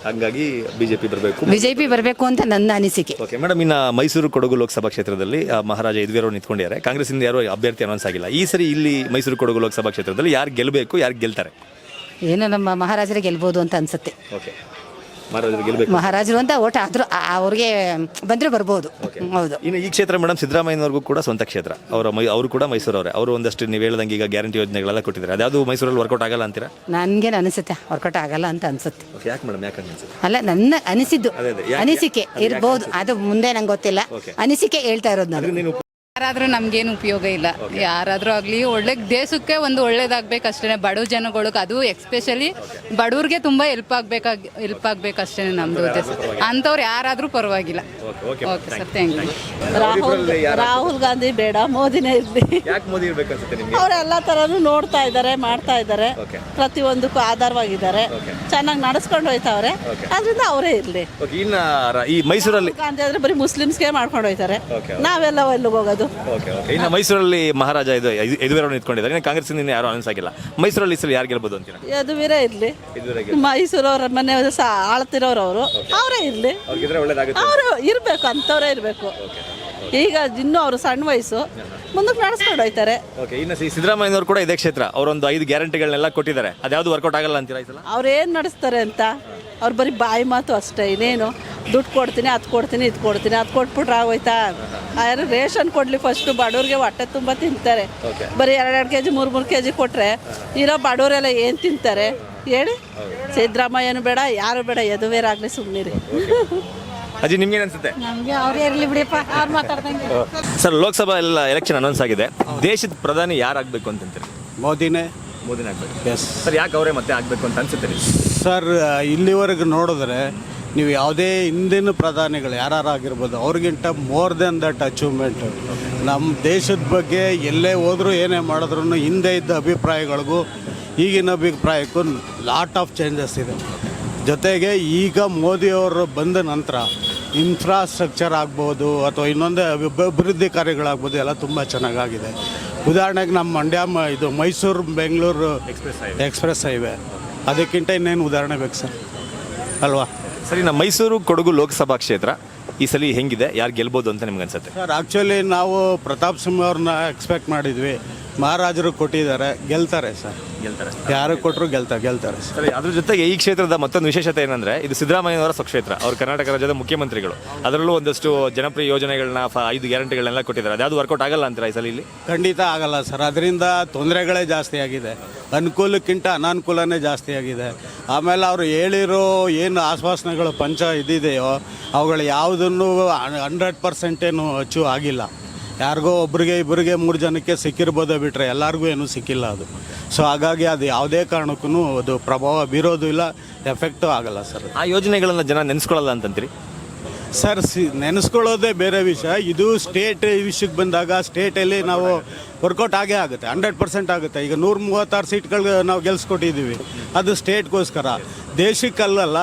J: ಹಾಗಾಗಿ ಬಿಜೆಪಿ ಬರಬೇಕು.
F: ಬಿಜೆಪಿ ಬರಬೇಕು ಅಂತ ನನ್ನ ಅನಿಸಿಕೆ.
J: ಓಕೆ ಮೇಡಮ್, ಇನ್ನು ಮೈಸೂರು ಕೊಡಗು ಲೋಕಸಭಾ ಕ್ಷೇತ್ರದಲ್ಲಿ ಮಹಾರಾಜ ಯದುವೀರ್ ಅವರು ನಿಂತ್ಕೊಂಡಿದ್ದಾರೆ. ಕಾಂಗ್ರೆಸ್ಸಿಂದ ಯಾರು ಅಭ್ಯರ್ಥಿ ಅನೌನ್ಸ್ ಆಗಿಲ್ಲ. ಈ ಸರಿ ಇಲ್ಲಿ ಮೈಸೂರು ಕೊಡಗು ಲೋಕಸಭಾ ಕ್ಷೇತ್ರದಲ್ಲಿ ಯಾರು ಗೆಲ್ಲಬೇಕು, ಯಾರು ಗೆಲ್ತಾರೆ?
F: ಏನೋ ನಮ್ಮ ಮಹಾರಾಜರೇ ಗೆಲ್ಬೋದು ಅಂತ ಅನ್ಸುತ್ತೆ.
J: ಓಕೆ, ಮಹಾರಾಜರು ಗೆಲ್ಲಬೇಕು.
F: ಮಹಾರಾಜರು ಅಂತ ಓಟ್ ಆದರೂ ಅವ್ರಿಗೆ ಬಂದರೂ ಬರ್ಬೋದು. ಹೌದು.
J: ಇನ್ನು ಈ ಕ್ಷೇತ್ರ ಮೇಡಮ್ ಸಿದ್ದರಾಮಯ್ಯನವ್ರಿಗೂ ಕೂಡ ಸ್ವಂತ ಕ್ಷೇತ್ರ. ಅವರು ಕೂಡ ಮೈಸೂರವರೇ. ಅವರು ಒಂದಷ್ಟು ನೀವು ಹೇಳ್ದಂಗೆ ಈಗ ಗ್ಯಾರಂಟಿ ಯೋಜನೆಗಳೆಲ್ಲ ಕೊಟ್ಟಿದ್ದಾರೆ. ಅದ್ಯಾವುದು ಮೈಸೂರಲ್ಲಿ ವರ್ಕೌಟ್ ಆಗಲ್ಲ ಅಂತೀರಾ?
F: ನನಗೇನು ಅನಿಸುತ್ತೆ ವರ್ಕೌಟ್ ಆಗಲ್ಲ ಅಂತ ಅನ್ಸುತ್ತೆ.
J: ಯಾಕೆ ಮೇಡಮ್, ಯಾಕೆ ಅನ್ಸುತ್ತೆ?
F: ಅಲ್ಲ, ನನ್ನ ಅನಿಸಿದ್ದು ಅನಿಸಿಕೆ ಇರ್ಬೋದು, ಅದು ಮುಂದೆ ನಂಗೆ ಗೊತ್ತಿಲ್ಲ. ಅನಿಸಿಕೆ ಹೇಳ್ತಾ ಇರೋದು ನಾನು.
O: ಯಾರಾದ್ರೂ ನಮ್ಗೇನು ಉಪಯೋಗ ಇಲ್ಲ. ಯಾರಾದ್ರೂ ಆಗ್ಲಿ ಒಳ್ಳೆ ದೇಶಕ್ಕೆ ಒಂದು ಒಳ್ಳೇದಾಗ್ಬೇಕಷ್ಟೇ. ಬಡವ ಜನಗಳಿಗೆ, ಅದು ಎಕ್ಸ್ಪೆಷಲಿ ಬಡವ್ರಿಗೆ ತುಂಬಾ ಹೆಲ್ಪ್ ಆಗ್ಬೇಕಷ್ಟೇ ನಮ್ದು ಉದ್ದೇಶ. ಅಂಥವ್ರು ಯಾರಾದ್ರೂ ಪರವಾಗಿಲ್ಲ. Okay sir, thank you.
N: Rahul Gandhi ಬೇಡ, ಮೋದಿನೇ ಇರಲಿ.
J: ಯಾಕೆ ಮೋದಿ ಇರಬೇಕು ಅನ್ಸುತ್ತೆ ನಿಮಗೆ?
N: ಅವರೆಲ್ಲ ಥರನೂ ನೋಡ್ತಾ ಇದ್ದಾರೆ, ಮಾಡ್ತಾ ಇದ್ದಾರೆ, ಪ್ರತಿಯೊಂದಕ್ಕೂ ಆಧಾರವಾಗಿದ್ದಾರೆ, ಚೆನ್ನಾಗಿ ನಡೆಸ್ಕೊಂಡು ಹೋಯ್ತಾವ್ರೆ. ಅದರಿಂದ ಅವರೇ ಇರಲಿ.
J: ಇನ್ನು ಈ ಮೈಸೂರಲ್ಲಿ
N: ಗಾಂಧಿ ಆದ್ರೆ ಬರೀ ಮುಸ್ಲಿಮ್ಸ್ಗೆ ಮಾಡ್ಕೊಂಡು ಹೋಯ್ತಾರೆ. ನಾವೆಲ್ಲ ಎಲ್ಲಿಗೆ ಹೋಗೋದು?
J: ಇನ್ನು ಮೈಸೂರಲ್ಲಿ ಮಹಾರಾಜ ಯದುವೀರ್ ಅವರು ನಿಂತ್ಕೊಂಡಿದ್ದಾರೆ. ಕಾಂಗ್ರೆಸ್ ಯಾರು ಅನೌನ್ಸ್ ಆಗಿಲ್ಲ. ಮೈಸೂರಲ್ಲಿ ಈ ಸಲ ಯಾರು ಗೆಲ್ಬೋದು ಅಂತೀರಾ?
N: ಯದುವೀರೇ ಇರಲಿ. ಮೈಸೂರವ್ರ ಮನೆ ಆಳ್ತಿರೋರು ಅವರೇ ಇರಲಿ. ಅವರು ಇರಬೇಕು, ಅಂಥವರೇ ಇರಬೇಕು. ಈಗ ಇನ್ನೂ ಅವರು ಸಣ್ಣ ವಯಸ್ಸು, ಮುಂದಕ್ಕೆ ನಡೆಸ್ಕೊಂಡು ಹೋಯ್ತಾರೆ.
J: ಇನ್ನು ಸಿದ್ದರಾಮಯ್ಯನವರು ಕೂಡ ಇದೇ ಕ್ಷೇತ್ರ. ಅವರೊಂದು 5 ಗ್ಯಾರಂಟಿಗಳನ್ನೆಲ್ಲ ಕೊಟ್ಟಿದ್ದಾರೆ. ಅದ್ಯಾವುದು ವರ್ಕೌಟ್ ಆಗಲ್ಲ ಅಂತೀರಾ ಈ ಸಲ?
N: ಅವ್ರು ಏನು ನಡೆಸ್ತಾರೆ ಅಂತ ಅವ್ರು ಬರೀ ಬಾಯಿ ಮಾತು ಅಷ್ಟೇ. ಇನ್ನೇನು ದುಡ್ಡು ಕೊಡ್ತೀನಿ, ಅದು ಕೊಡ್ತೀನಿ, ಇದು ಕೊಡ್ತೀನಿ, ಅದು ಕೊಟ್ಬಿಟ್ರೆ ಆಗೋಯ್ತಾ? ಯಾರು ರೇಷನ್ ಕೊಡ್ಲಿ ಫಸ್ಟು, ಬಡವ್ರಿಗೆ ಹೊಟ್ಟೆ ತುಂಬ ತಿಂತಾರೆ. ಬರೀ 2 ಕೆಜಿ 3 ಕೆಜಿ ಕೊಟ್ಟರೆ ಇರೋ ಬಡವರೆಲ್ಲ ಏನು ತಿಂತಾರೆ ಹೇಳಿ? ಸಿದ್ದರಾಮಯ್ಯನು ಬೇಡ, ಯಾರು ಬೇಡ, ಯದುವೀರ್ ಆಗಲಿ, ಸುಮ್ಮನಿರಿ.
J: ಅಜ್ಜಿ, ನಿಮ್ಗೆ ಅನ್ಸುತ್ತೆ?
E: ನಮಗೆ ಅವರೇ ಇರಲಿ ಬಿಡಿಯಪ್ಪ, ಅವ್ರು ಮಾತಾಡ್ದಂಗೆ.
J: ಸರ್, ಲೋಕಸಭಾ ಎಲ್ಲ ಎಲೆಕ್ಷನ್ ಅನೌನ್ಸ್ ಆಗಿದೆ. ದೇಶದ ಪ್ರಧಾನಿ ಯಾರಾಗಬೇಕು ಅಂತಂತೀರಿ?
D: ಮೋದಿನೇ
J: ಆಗಬೇಕು.
D: ಎಸ್
J: ಸರ್, ಯಾಕೆ ಅವರೇ ಮತ್ತೆ ಆಗಬೇಕು ಅಂತ ಅನ್ಸುತ್ತೆ?
D: ಸರ್, ಇಲ್ಲಿವರೆಗೆ ನೋಡಿದ್ರೆ ನೀವು ಯಾವುದೇ ಹಿಂದಿನ ಪ್ರಧಾನಿಗಳು ಯಾರಾಗಿರ್ಬೋದು, ಅವ್ರಿಗಿಂತ ಮೋರ್ ದೆನ್ ದಟ್ ಅಚೀವ್ಮೆಂಟ್. ನಮ್ಮ ದೇಶದ ಬಗ್ಗೆ ಎಲ್ಲೇ ಹೋದರೂ ಏನೇ ಮಾಡಿದ್ರು ಹಿಂದೆ ಇದ್ದ ಅಭಿಪ್ರಾಯಗಳಿಗೂ ಈಗಿನ ಅಭಿಪ್ರಾಯಕ್ಕೂ ಲಾಟ್ ಆಫ್ ಚೇಂಜಸ್ ಇದೆ. ಜೊತೆಗೆ ಈಗ ಮೋದಿಯವರು ಬಂದ ನಂತರ ಇನ್ಫ್ರಾಸ್ಟ್ರಕ್ಚರ್ ಆಗ್ಬೋದು ಅಥವಾ ಇನ್ನೊಂದೇ ಅಭಿವೃದ್ಧಿ ಕಾರ್ಯಗಳಾಗ್ಬೋದು, ಎಲ್ಲ ತುಂಬ ಚೆನ್ನಾಗಾಗಿದೆ. ಉದಾಹರಣೆಗೆ ನಮ್ಮ ಮಂಡ್ಯ ಇದು ಮೈಸೂರು ಬೆಂಗಳೂರು ಎಕ್ಸ್ಪ್ರೆಸ್ ಹೈವೇ, ಅದಕ್ಕಿಂತ ಇನ್ನೇನು ಉದಾಹರಣೆ ಬೇಕು ಸರ್, ಅಲ್ವಾ?
J: ಸರಿ, ನಮ್ಮ ಮೈಸೂರು ಕೊಡಗು ಲೋಕಸಭಾ ಕ್ಷೇತ್ರ ಈ ಸಲ ಹೆಂಗಿದೆ, ಯಾರು ಗೆಲ್ಬೋದು ಅಂತ ನಿಮ್ಗೆ ಅನ್ಸುತ್ತೆ?
D: ಸರ್, ಆ್ಯಕ್ಚುಲಿ ನಾವು ಪ್ರತಾಪ್ ಸಿಂಹ ಅವ್ರನ್ನ ಎಕ್ಸ್ಪೆಕ್ಟ್ ಮಾಡಿದ್ವಿ. ಮಹಾರಾಜರು ಕೊಟ್ಟಿದ್ದಾರೆ, ಗೆಲ್ತಾರೆ ಸರ್, ಗೆಲ್ತಾರೆ. ಯಾರು ಕೊಟ್ಟರು ಗೆಲ್ತಾರೆ
J: ಸರಿ. ಅದ್ರ ಜೊತೆಗೆ ಈ ಕ್ಷೇತ್ರದ ಮತ್ತೊಂದು ವಿಶೇಷತೆ ಏನಂದ್ರೆ, ಇದು ಸಿದ್ದರಾಮಯ್ಯನವರ ಸ್ವಕ್ಷೇತ್ರ. ಅವರು ಕರ್ನಾಟಕ ರಾಜ್ಯದ ಮುಖ್ಯಮಂತ್ರಿಗಳು. ಅದರಲ್ಲೂ ಒಂದಷ್ಟು ಜನಪ್ರಿಯ ಯೋಜನೆಗಳನ್ನ 5 ಗ್ಯಾರಂಟಿಗಳನ್ನೆಲ್ಲ ಕೊಟ್ಟಿದ್ದಾರೆ. ಅದ್ಯಾವುದು ವರ್ಕೌಟ್ ಆಗಲ್ಲ ಅಂತೀರಾ ಈ ಸಲ ಇಲ್ಲಿ?
D: ಖಂಡಿತ ಆಗಲ್ಲ ಸರ್. ಅದರಿಂದ ತೊಂದರೆಗಳೇ ಜಾಸ್ತಿ ಆಗಿದೆ, ಅನುಕೂಲಕ್ಕಿಂತ ಅನಾನುಕೂಲನೇ ಜಾಸ್ತಿ ಆಗಿದೆ. ಆಮೇಲೆ ಅವರು ಹೇಳಿರೋ ಏನು ಆಶ್ವಾಸನೆಗಳು ಇದಿದೆಯೋ ಅವುಗಳು ಯಾವುದನ್ನು 100% ಏನು ಅಚೀವ್ ಆಗಿಲ್ಲ. ಯಾರಿಗೋ ಒಬ್ರಿಗೆ ಇಬ್ಬರಿಗೆ 3 ಜನಕ್ಕೆ ಸಿಕ್ಕಿರ್ಬೋದೇ ಬಿಟ್ಟರೆ ಎಲ್ಲರಿಗೂ ಏನೂ ಸಿಕ್ಕಿಲ್ಲ ಅದು. ಸೊ ಹಾಗಾಗಿ ಅದು ಯಾವುದೇ ಕಾರಣಕ್ಕೂ ಅದು ಪ್ರಭಾವ ಬೀರೋದು ಇಲ್ಲ, ಎಫೆಕ್ಟು ಆಗಲ್ಲ ಸರ್.
J: ಆ ಯೋಜನೆಗಳನ್ನು ಜನ ನೆನೆಸ್ಕೊಳ್ಳಲ್ಲ ಅಂತಂತೀರಿ?
D: ಸರ್, ನೆನೆಸ್ಕೊಳ್ಳೋದೇ ಬೇರೆ ವಿಷಯ. ಇದು ಸ್ಟೇಟ್ ವಿಷಯಕ್ಕೆ ಬಂದಾಗ ಸ್ಟೇಟಲ್ಲಿ ನಾವು ವರ್ಕೌಟ್ ಆಗೇ ಆಗುತ್ತೆ, 100% ಆಗುತ್ತೆ. ಈಗ 136 ಸೀಟ್ಗಳು ನಾವು ಗೆಲ್ಸ್ಕೊಟ್ಟಿದ್ದೀವಿ, ಅದು ಸ್ಟೇಟ್ಗೋಸ್ಕರ, ದೇಶಕ್ಕಲ್ಲ.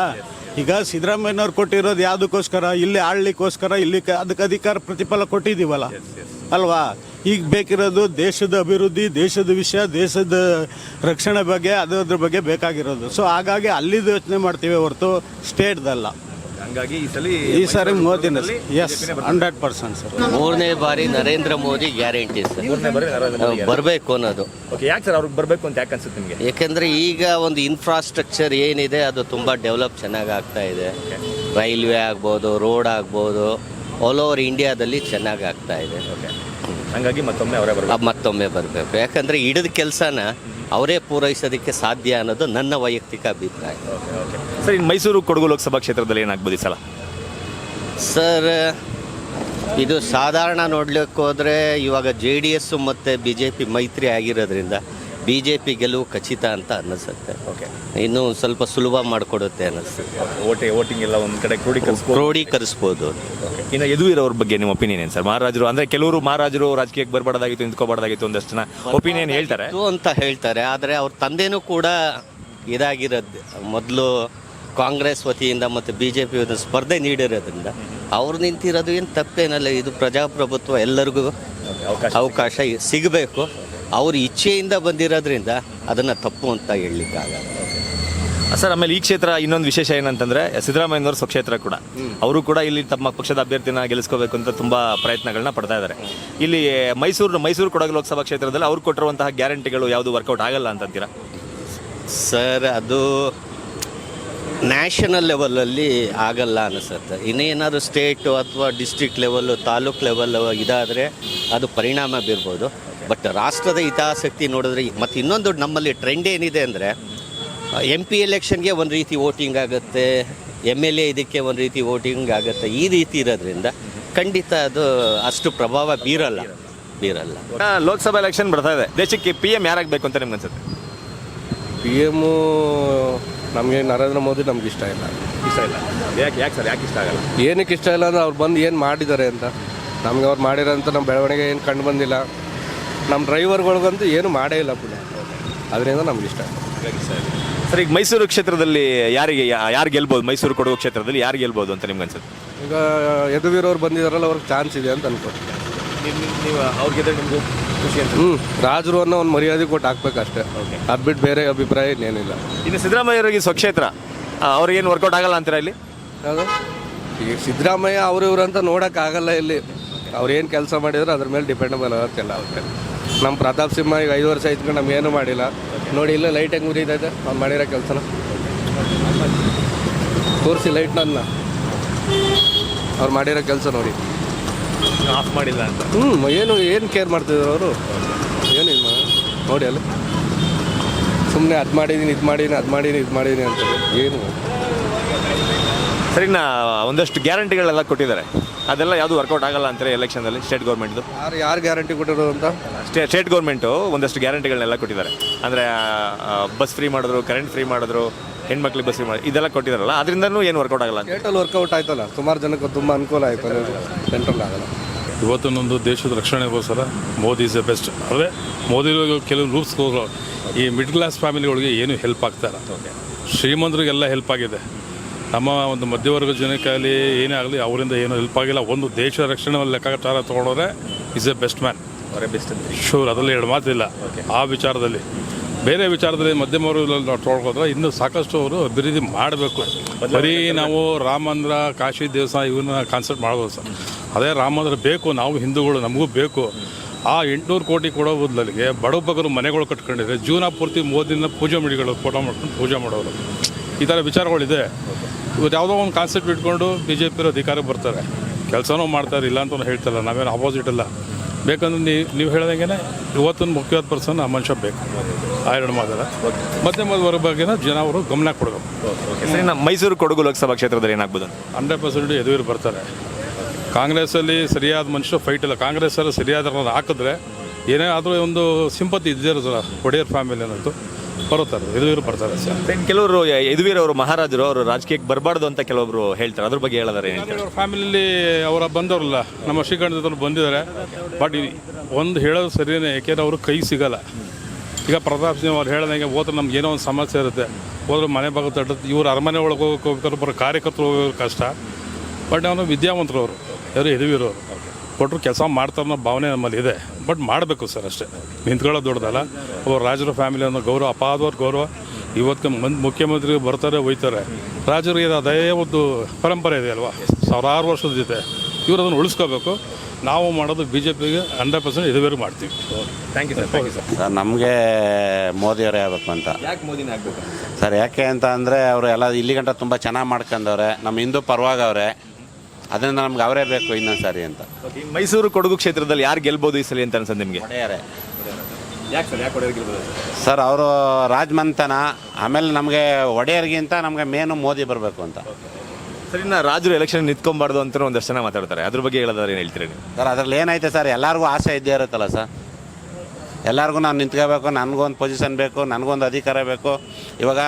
D: ಈಗ ಸಿದ್ದರಾಮಯ್ಯನವ್ರು ಕೊಟ್ಟಿರೋದು ಯಾವುದಕ್ಕೋಸ್ಕರ? ಇಲ್ಲಿ ಆಳ್ಲಿಕ್ಕೋಸ್ಕರ, ಇಲ್ಲಿ ಅದಕ್ಕೆ ಅಧಿಕಾರ ಪ್ರತಿಫಲ ಕೊಟ್ಟಿದ್ದೀವಲ್ಲ, ಅಲ್ವಾ? ಈಗ ಬೇಕಿರೋದು ದೇಶದ ಅಭಿವೃದ್ಧಿ, ದೇಶದ ವಿಷಯ, ದೇಶದ ರಕ್ಷಣೆ ಬಗ್ಗೆ, ಅದ್ರ ಬಗ್ಗೆ ಬೇಕಾಗಿರೋದು. ಸೊ ಹಾಗಾಗಿ ಅಲ್ಲಿದ್ದು ಯೋಚನೆ ಮಾಡ್ತೀವಿ ಹೊರತು ಸ್ಟೇಟ್ದಲ್ಲ.
J: ಹಂಗಾಗಿ
D: ಈ ಸಾರಿ ಮೋದಿನ, ಎಸ್, 100% ಸರ್.
K: 3ನೇ ಬಾರಿ ನರೇಂದ್ರ ಮೋದಿ ಗ್ಯಾರಂಟಿ ಸರ್, ಬರಬೇಕು ಅನ್ನೋದು.
J: ಯಾಕೆ ಸರ್ ಅವ್ರಿಗೆ ಬರಬೇಕು ಅಂತ ಯಾಕೆ ಅನ್ಸುತ್ತೆ ನಿಮಗೆ?
K: ಯಾಕೆಂದರೆ ಈಗ ಒಂದು ಇನ್ಫ್ರಾಸ್ಟ್ರಕ್ಚರ್ ಏನಿದೆ ಅದು ತುಂಬ ಡೆವಲಪ್ ಚೆನ್ನಾಗಿ ಆಗ್ತಾ ಇದೆ. ರೈಲ್ವೆ ಆಗ್ಬೋದು, ರೋಡ್ ಆಗ್ಬೋದು, ಆಲ್ ಓವರ್ ಇಂಡಿಯಾದಲ್ಲಿ ಚೆನ್ನಾಗಿ ಆಗ್ತಾ ಇದೆ.
J: ಹಂಗಾಗಿ
K: ಮತ್ತೊಮ್ಮೆ ಬರಬೇಕು. ಯಾಕಂದರೆ ಹಿಡಿದ ಕೆಲಸನ ಅವರೇ ಪೂರೈಸೋದಕ್ಕೆ ಸಾಧ್ಯ ಅನ್ನೋದು ನನ್ನ ವೈಯಕ್ತಿಕ ಅಭಿಪ್ರಾಯ.
J: ಸರ್, ಇನ್ನು ಮೈಸೂರು ಕೊಡಗು ಲೋಕಸಭಾ ಕ್ಷೇತ್ರದಲ್ಲಿ ಏನಾಗ್ಬೋದು ಈ ಸಲ?
K: ಸರ್, ಇದು ಸಾಧಾರಣ ನೋಡ್ಲಿಕ್ಕೆ ಹೋದರೆ ಇವಾಗ JDS ಮತ್ತು BJP ಮೈತ್ರಿ ಆಗಿರೋದ್ರಿಂದ BJP ಗೆಲುವು ಖಚಿತ ಅಂತ ಅನ್ನಿಸುತ್ತೆ. ಇನ್ನೂ ಸ್ವಲ್ಪ ಸುಲಭ ಮಾಡಿಕೊಡುತ್ತೆ ಅನ್ನಿಸುತ್ತೆ.
J: ವೋಟಿಂಗ್ ಎಲ್ಲ ಒಂದು ಕಡೆ
K: ಕ್ರೋಢೀಕರಿಸ್ಬೋದು.
J: ಇನ್ನು ಯದುವೀರ್ ಅವ್ರ ಬಗ್ಗೆ ನಿಮ್ಮ ಒಪಿನಿಯನ್ ಏನು ಸರ್? ಮಹಾರಾಜರು ಅಂದರೆ ಕೆಲವರು ಮಹಾರಾಜರು ರಾಜಕೀಯಕ್ಕೆ ಬರಬಾರ್ದಾಗಿತ್ತು, ನಿಂತ್ಕೋಬಾರ್ದಾಗಿತ್ತು, ಒಂದಷ್ಟು ಜನ ಒಪಿನಿಯನ್ ಹೇಳ್ತಾರೆ
K: ಅಂತ ಹೇಳ್ತಾರೆ. ಆದರೆ ಅವ್ರ ತಂದೆನೂ ಕೂಡ ಇದಾಗಿರೋದು, ಮೊದಲು ಕಾಂಗ್ರೆಸ್ ವತಿಯಿಂದ ಮತ್ತು BJP ಸ್ಪರ್ಧೆ ನೀಡಿರೋದ್ರಿಂದ ಅವ್ರು ನಿಂತಿರೋದು ಏನು ತಪ್ಪೇನಲ್ಲ. ಇದು ಪ್ರಜಾಪ್ರಭುತ್ವ, ಎಲ್ಲರಿಗೂ ಅವಕಾಶ ಸಿಗಬೇಕು. ಅವ್ರ ಇಚ್ಛೆಯಿಂದ ಬಂದಿರೋದ್ರಿಂದ ಅದನ್ನು ತಪ್ಪು ಅಂತ ಹೇಳಲಿಕ್ಕಾಗಲ್ಲ.
J: ಸರ್ ಆಮೇಲೆ ಈ ಕ್ಷೇತ್ರ ಇನ್ನೊಂದು ವಿಶೇಷ ಏನಂತಂದ್ರೆ ಸಿದ್ದರಾಮಯ್ಯನವರು ಸ್ವಕ್ಷೇತ್ರ ಕೂಡ ಅವರು ಕೂಡ ಇಲ್ಲಿ ತಮ್ಮ ಪಕ್ಷದ ಅಭ್ಯರ್ಥಿನ ಗೆಲ್ಲಿಸ್ಕೋಬೇಕು ಅಂತ ತುಂಬಾ ಪ್ರಯತ್ನಗಳನ್ನ ಪಡ್ತಾ ಇದ್ದಾರೆ. ಇಲ್ಲಿ ಮೈಸೂರು ಕೊಡಗು ಲೋಕಸಭಾ ಕ್ಷೇತ್ರದಲ್ಲಿ ಅವ್ರು ಕೊಟ್ಟಿರುವಂತಹ ಗ್ಯಾರಂಟಿಗಳು ಯಾವುದು ವರ್ಕೌಟ್ ಆಗಲ್ಲ ಅಂತೀರಾ?
K: ಸರ್ ಅದು ನ್ಯಾಷನಲ್ ಲೆವೆಲಲ್ಲಿ ಆಗಲ್ಲ ಅನಿಸುತ್ತೆ. ಇನ್ನೇನಾದ್ರು ಸ್ಟೇಟು ಅಥವಾ ಡಿಸ್ಟ್ರಿಕ್ಟ್ ಲೆವೆಲ್ಲು ತಾಲೂಕ್ ಲೆವೆಲ್ ಇದಾದರೆ ಅದು ಪರಿಣಾಮ ಬೀರ್ಬೋದು. ಬಟ್ ರಾಷ್ಟ್ರದ ಹಿತಾಸಕ್ತಿ ನೋಡಿದ್ರೆ ಮತ್ತು ಇನ್ನೊಂದು ನಮ್ಮಲ್ಲಿ ಟ್ರೆಂಡ್ ಏನಿದೆ ಅಂದರೆ MP ಎಲೆಕ್ಷನ್ಗೆ ಒಂದು ರೀತಿ ವೋಟಿಂಗ್ ಆಗುತ್ತೆ, MLA ಇದಕ್ಕೆ ಒಂದು ರೀತಿ ವೋಟಿಂಗ್ ಆಗುತ್ತೆ. ಈ ರೀತಿ ಇರೋದ್ರಿಂದ ಖಂಡಿತ ಅದು ಅಷ್ಟು ಪ್ರಭಾವ ಬೀರಲ್ಲ.
J: ಲೋಕಸಭಾ ಎಲೆಕ್ಷನ್ ಬರ್ತಾ ಇದೆ, ದೇಶಕ್ಕೆ PM ಯಾರಾಗಬೇಕು ಅಂತ ನಿಮ್ಗೆ ಅನ್ಸುತ್ತೆ?
L: PM ನಮಗೆ ನರೇಂದ್ರ ಮೋದಿ ನಮ್ಗೆ ಇಷ್ಟ ಇಲ್ಲ.
J: ಯಾಕೆ ಸರ್, ಯಾಕೆ ಇಷ್ಟ ಆಗಲ್ಲ?
L: ಏನಕ್ಕೆ ಇಷ್ಟ ಇಲ್ಲ ಅಂದರೆ ಅವ್ರು ಬಂದು ಏನು ಮಾಡಿದ್ದಾರೆ ಅಂತ ನಮ್ಗೆ ಅವ್ರು ಮಾಡಿರೋಂಥ ನಮ್ಮ ಬೆಳವಣಿಗೆ ಏನು ಕಂಡು ಬಂದಿಲ್ಲ. ನಮ್ಮ ಡ್ರೈವರ್ಗಳಿಗಂತೂ ಏನು ಮಾಡೇ ಇಲ್ಲ ಪುಣ್ಯ, ಅದರಿಂದ ನಮ್ಗೆ ಇಷ್ಟ ಇಲ್ಲ.
J: ಸರ್ ಈಗ ಮೈಸೂರು ಕ್ಷೇತ್ರದಲ್ಲಿ ಯಾರು ಗೆಲ್ಬೋದು? ಮೈಸೂರು ಕೊಡಗು ಕ್ಷೇತ್ರದಲ್ಲಿ ಯಾರು ಗೆಲ್ಬೋದು ಅಂತ ನಿಮ್ಗೆ ಅನ್ಸುತ್ತೆ?
L: ಈಗ ಯದುವೀರವ್ರು ಬಂದಿದ್ದಾರಲ್ಲ, ಅವ್ರಿಗೆ ಚಾನ್ಸ್ ಇದೆ ಅಂತ ಅನ್ಕೊಳ್ತೀನಿ.
J: ನೀವು ಅವ್ರಿಗೆ ನಿಮಗೂ ಖುಷಿ ಅಂತ?
L: ರಾಜರು ಅನ್ನೋ ಒಂದು ಮರ್ಯಾದೆ ಕೊಟ್ಟು ಹಾಕ್ಬೇಕಷ್ಟೇ, ಅದು ಬಿಟ್ಟು ಬೇರೆ ಅಭಿಪ್ರಾಯ ಇನ್ನೇನಿಲ್ಲ.
J: ಇನ್ನು ಸಿದ್ದರಾಮಯ್ಯವ್ರಿಗೆ ಸ್ವಕ್ಷೇತ್ರ ಅವ್ರಿಗೇನು ವರ್ಕೌಟ್ ಆಗಲ್ಲ ಅಂತೀರಾ ಇಲ್ಲಿ?
L: ಯಾವುದು ಈಗ ಸಿದ್ದರಾಮಯ್ಯ ಅವರು ಇವರು ಅಂತ ನೋಡೋಕ್ಕಾಗಲ್ಲ. ಇಲ್ಲಿ ಅವ್ರು ಏನು ಕೆಲಸ ಮಾಡಿದ್ರು ಅದ್ರ ಮೇಲೆ ಡಿಪೆಂಡಬಲ್ ಆಗುತ್ತಿಲ್ಲ. ಅವ್ರಿಗೆ ನಮ್ಮ ಪ್ರತಾಪ್ ಸಿಂಹ ಈಗ 5 ವರ್ಷ ಆಯ್ತು ನಮ್ಗೇನು ಮಾಡಿಲ್ಲ. ನೋಡಿ ಇಲ್ಲ ಲೈಟ್ ಹೆಂಗೆ ಉರಿತೈತೆ, ಅವ್ನು ಮಾಡಿರೋ ಕೆಲಸನ ತೋರಿಸಿ ಲೈಟ್ ನನ್ನ ಅವ್ರು ಮಾಡಿರೋ ಕೆಲಸ ನೋಡಿ.
J: ಆಫ್ ಮಾಡಿಲ್ಲ ಅಂತ
L: ಏನು ಕೇರ್ ಮಾಡ್ತಿದ್ರು ಅವರು? ಏನಿಲ್ಲ ನೋಡಿ ಅಲ್ಲಿ ಸುಮ್ಮನೆ ಅದು ಮಾಡಿದ್ದೀನಿ ಇದು ಮಾಡೀನಿ ಅಂತಾರೆ. ಏನು
J: ಸರಿ, ಒಂದಷ್ಟು ಗ್ಯಾರಂಟಿಗಳೆಲ್ಲ ಕೊಟ್ಟಿದ್ದಾರೆ, ಅದೆಲ್ಲ ಯಾವುದು ವರ್ಕೌಟ್ ಆಗಲ್ಲ ಅಂತಾರೆ ಎಲೆಕ್ಷನಲ್ಲಿ ಸ್ಟೇಟ್ ಗೌರ್ಮೆಂಟ್ದು?
L: ಯಾರು ಗ್ಯಾರಂಟಿ ಕೊಟ್ಟಿರೋದು ಅಂತ?
J: ಸ್ಟೇಟ್ ಗೌರ್ಮೆಂಟು ಒಂದಷ್ಟು ಗ್ಯಾರಂಟಿಗಳನ್ನೆಲ್ಲ ಕೊಟ್ಟಿದ್ದಾರೆ. ಅಂದರೆ ಬಸ್ ಫ್ರೀ ಮಾಡಿದ್ರು, ಕರೆಂಟ್ ಫ್ರೀ ಮಾಡಿದ್ರು, ಹೆಣ್ಮಕ್ಳಿಗೆ ಬಸ್ ಫ್ರೀ ಮಾಡಿ, ಇದೆಲ್ಲ ಕೊಟ್ಟಿದ್ದಾರಲ್ಲ, ಅದರಿಂದನೂ ಏನು ವರ್ಕೌಟ್ ಆಗಲ್ಲ?
L: ಸ್ಟೇಟಲ್ಲಿ ವರ್ಕೌಟ್ ಆಯ್ತಲ್ಲ, ಸುಮಾರು ಜನಕ್ಕೆ ತುಂಬ ಅನುಕೂಲ ಆಯ್ತು, ಸೆಂಟ್ರಲ್ ಆಗಲ್ಲ.
M: ಇವತ್ತಿನೊಂದು ದೇಶದ ರಕ್ಷಣೆಗೋಸ್ಕರ ಮೋದಿ ಇಸ್ ದ ಬೆಸ್ಟ್. ಅಂದರೆ ಮೋದಿ ಕೆಲವು ರೂಲ್ಸ್ಗೋಸ್ಕರ ಈ ಮಿಡ್ಲ್ ಕ್ಲಾಸ್ ಫ್ಯಾಮಿಲಿಗಳಿಗೆ ಏನು ಹೆಲ್ಪ್ ಆಗ್ತಾಯಿಲ್ಲ. ಶ್ರೀಮಂತರಿಗೆಲ್ಲ ಹೆಲ್ಪ್ ಆಗಿದೆ. ನಮ್ಮ ಒಂದು ಮಧ್ಯವರ್ಗ ಜನಕ್ಕಾಗಲಿ ಏನೇ ಆಗಲಿ ಅವರಿಂದ ಏನೂ ಹೆಲ್ಪ್ ಆಗಿಲ್ಲ. ಒಂದು ದೇಶ ರಕ್ಷಣೆ ಲೆಕ್ಕಾಚಾರ ತೊಗೊಂಡ್ರೆ is A best man,
J: best ಅಂತ
M: ಶೂರ್, ಅದರಲ್ಲಿ ಎರಡು ಮಾತಿಲ್ಲ. ಆ ವಿಚಾರದಲ್ಲಿ ಬೇರೆ ವಿಚಾರದಲ್ಲಿ ಮಧ್ಯಮವರ್ಗದಲ್ಲಿ ನಾವು ತೊಗೊಳ್ಕೋದ್ರೆ ಇನ್ನೂ ಸಾಕಷ್ಟು ಅವರು ಅಭಿವೃದ್ಧಿ ಮಾಡಬೇಕು. ಬರೀ ನಾವು ರಾಮ ಮಂದಿರ, ಕಾಶಿ ದೇವಸ್ಥಾನ ಇವನ್ನ ಕಾನ್ಸೆಪ್ಟ್ ಮಾಡ್ಬೋದು ಸರ್. ಅದೇ ರಾಮ ಮಂದಿರ ಬೇಕು, ನಾವು ಹಿಂದೂಗಳು ನಮಗೂ ಬೇಕು. ಆ 800 ಕೋಟಿ ಕೊಡೋ ಬದಲಿಗೆ ಬಡಬಗರು ಮನೆಗಳು ಕಟ್ಕೊಂಡಿದ್ರೆ ಜೀವನ ಪೂರ್ತಿ ಮೋದಿನ ಪೂಜೆ ಮಡಿಗಳು ಫೋಟೋ ಮಾಡ್ಕೊಂಡು ಪೂಜೆ ಮಾಡೋರು, ಈ ಥರ ವಿಚಾರಗಳಿದೆ. ಇವತ್ತು ಯಾವುದೋ ಒಂದು ಕಾನ್ಸೆಪ್ಟ್ ಇಟ್ಕೊಂಡು BJP ಅಧಿಕಾರಕ್ಕೆ ಬರ್ತಾರೆ, ಕೆಲಸನೂ ಮಾಡ್ತಾರೆ, ಇಲ್ಲ ಅಂತ ಹೇಳ್ತಾರಲ್ಲ, ನಾವೇನು ಅಪೋಸಿಟ್ ಇಲ್ಲ. ಬೇಕಂದ್ರೆ ನೀವು ಹೇಳ್ದಂಗೆ ಇವತ್ತೊಂದು ಮುಖ್ಯವಾದ ಪರ್ಸನ್ ಆ ಮನುಷ್ಯ ಬೇಕು. ಆ ಎರಡು ಮಾತಾಡ ಮಧ್ಯಮವರ್ಗ ಬಗ್ಗೆ ಜನ ಅವರು ಗಮನ ಕೊಡಬೇಕು.
J: ಸರಿ, ನಮ್ಮ ಮೈಸೂರು ಕೊಡಗು ಲೋಕಸಭಾ ಕ್ಷೇತ್ರದಲ್ಲಿ ಏನಾಗ್ಬೋದು?
M: 100% ಯದುವೀರ್ ಬರ್ತಾರೆ. ಕಾಂಗ್ರೆಸ್ಸಲ್ಲಿ ಸರಿಯಾದ ಮನುಷ್ಯ ಫೈಟ್ ಇಲ್ಲ. ಕಾಂಗ್ರೆಸ್ಸಲ್ಲಿ ಸರಿಯಾದ ಹಾಕಿದ್ರೆ ಏನೇ ಆದರೂ ಒಂದು ಸಿಂಪತಿ ಇದ್ದಿರೋದು ಒಡೆಯರ್ ಫ್ಯಾಮಿಲಿ ಅನ್ನೋದು ಬರುತ್ತಾರೆ, ಯದುವೀರ್ ಬರ್ತಾರೆ ಸರ್.
J: ಕೆಲವರು ಯದುವೀರ್ ಅವರು ಮಹಾರಾಜರು, ಅವರು ರಾಜಕೀಯಕ್ಕೆ ಬರಬಾರ್ದು ಅಂತ ಕೆಲವೊಬ್ರು ಹೇಳ್ತಾರೆ, ಅದ್ರ ಬಗ್ಗೆ ಹೇಳಿದಾರೆ?
M: ಅವ್ರ ಫ್ಯಾಮಿಲಿಯಲ್ಲಿ ಅವರ ಬಂದವರಲ್ಲ, ನಮ್ಮ ಶ್ರೀಕಂಠದವ್ರು ಬಂದಿದ್ದಾರೆ. ಬಟ್ ಒಂದು ಹೇಳೋದು ಸರಿಯೇ, ಯಾಕೆಂದ್ರೆ ಅವರು ಕೈ ಸಿಗಲ್ಲ. ಈಗ ಪ್ರತಾಪ್ ಸಿಂಹ ಅವ್ರು ಹೇಳ್ದಂಗೆ ಹೋದ್ರೆ ನಮ್ಗೆ ಏನೋ ಒಂದು ಸಮಸ್ಯೆ ಇರುತ್ತೆ, ಹೋದ್ರೆ ಮನೆ ಭಾಗ ತಟ್ಟುತ್ತೆ. ಇವ್ರು ಅರಮನೆ ಒಳಗೆ ಹೋಗ್ಬೇಕಾದ್ರೆ ಬರೋ ಕಾರ್ಯಕರ್ತರು ಹೋಗೋದು ಕಷ್ಟ. ಬಟ್ ಅವನು ವಿದ್ಯಾವಂತರು, ಅವರು ಯಾರು ಯದುವೀರ್ ಅವರು ಕೊಟ್ಟರು ಕೆಲಸ ಮಾಡ್ತಾರೆ ಅನ್ನೋ ಭಾವನೆ ನಮ್ಮಲ್ಲಿ ಇದೆ. ಬಟ್ ಮಾಡಬೇಕು ಸರ್, ಅಷ್ಟೇ. ನಿಂತ್ಕೊಳ್ಳೋದು ದೊಡ್ಡದಲ್ಲ. ಅವ್ರ ರಾಜರ ಫ್ಯಾಮಿಲಿ ಅನ್ನೋ ಗೌರವ, ಅಪಾದವಾದ ಗೌರವ. ಇವತ್ತು ಮುಖ್ಯಮಂತ್ರಿ ಬರ್ತಾರೆ, ಹೋಯ್ತಾರೆ. ರಾಜರಿಗೆ ಅದೇ ಒಂದು ಪರಂಪರೆ ಇದೆ ಅಲ್ವಾ, ಸಾವಿರಾರು ವರ್ಷದ ಜೊತೆ. ಇವರು ಅದನ್ನು ಉಳಿಸ್ಕೋಬೇಕು. ನಾವು ಮಾಡೋದು BJPಗೆ 100% ಯದುವೀರ್ ಮಾಡ್ತೀವಿ.
J: Thank you sir.
G: ಸರ್ ನಮಗೆ ಮೋದಿಯವರೇ ಆಗಬೇಕು ಅಂತ.
J: ಯಾಕೆ ಮೋದಿನೇ ಆಗಬೇಕು
G: ಸರ್? ಯಾಕೆ ಅಂತ ಅಂದರೆ ಅವರು ಎಲ್ಲ ಇಲ್ಲಿ ಗಂಟ ತುಂಬ ಚೆನ್ನಾಗಿ ಮಾಡ್ಕೊಂಡವ್ರೆ, ನಮ್ಮ ಹಿಂದೂ ಪರವಾಗವ್ರೆ, ಅದರಿಂದ ನಮ್ಗೆ ಅವರೇ ಬೇಕು ಇನ್ನೊಂದು ಸಾರಿ ಅಂತ.
J: ಮೈಸೂರು ಕೊಡಗು ಕ್ಷೇತ್ರದಲ್ಲಿ ಯಾರು ಗೆಲ್ಬೋದು ಈ ಸಲ ಅಂತ ಅನ್ಸೋದು ನಿಮಗೆ?
G: ಒಡೆಯರೇ.
J: ಯಾಕೆ ಸರ್, ಯಾಕೆ ಒಡೆಯರ್ ಗೆಲ್ಬೋದು
G: ಸರ್? ಅವರು ರಾಜಮಂತನ, ಆಮೇಲೆ ನಮಗೆ ಒಡೆಯರ್ಗಿಂತ ನಮಗೆ ಮೇನು ಮೋದಿ ಬರಬೇಕು ಅಂತ.
J: ಸರಿ, ರಾಜರು ಎಲೆಕ್ಷನ್ ನಿಂತ್ಕೊಬಾರ್ದು ಅಂತ ಒಂದಷ್ಟು ಜನ ಮಾತಾಡ್ತಾರೆ, ಅದ್ರ ಬಗ್ಗೆ ಹೇಳೋದಾದ್ರೆ ಏನು ಹೇಳ್ತೀರಿ ನೀವು?
G: ಸರ್ ಅದರಲ್ಲಿ ಏನೈತೆ ಸರ್, ಎಲ್ಲರಿಗೂ ಆಸೆ ಇದ್ದೇ ಇರುತ್ತಲ್ಲ ಸರ್. ಎಲ್ಲರಿಗೂ ನಾನು ನಿಂತ್ಕೋಬೇಕು, ನನಗೊಂದು ಪೊಸಿಷನ್ ಬೇಕು, ನನಗೊಂದು ಅಧಿಕಾರ ಬೇಕು. ಇವಾಗ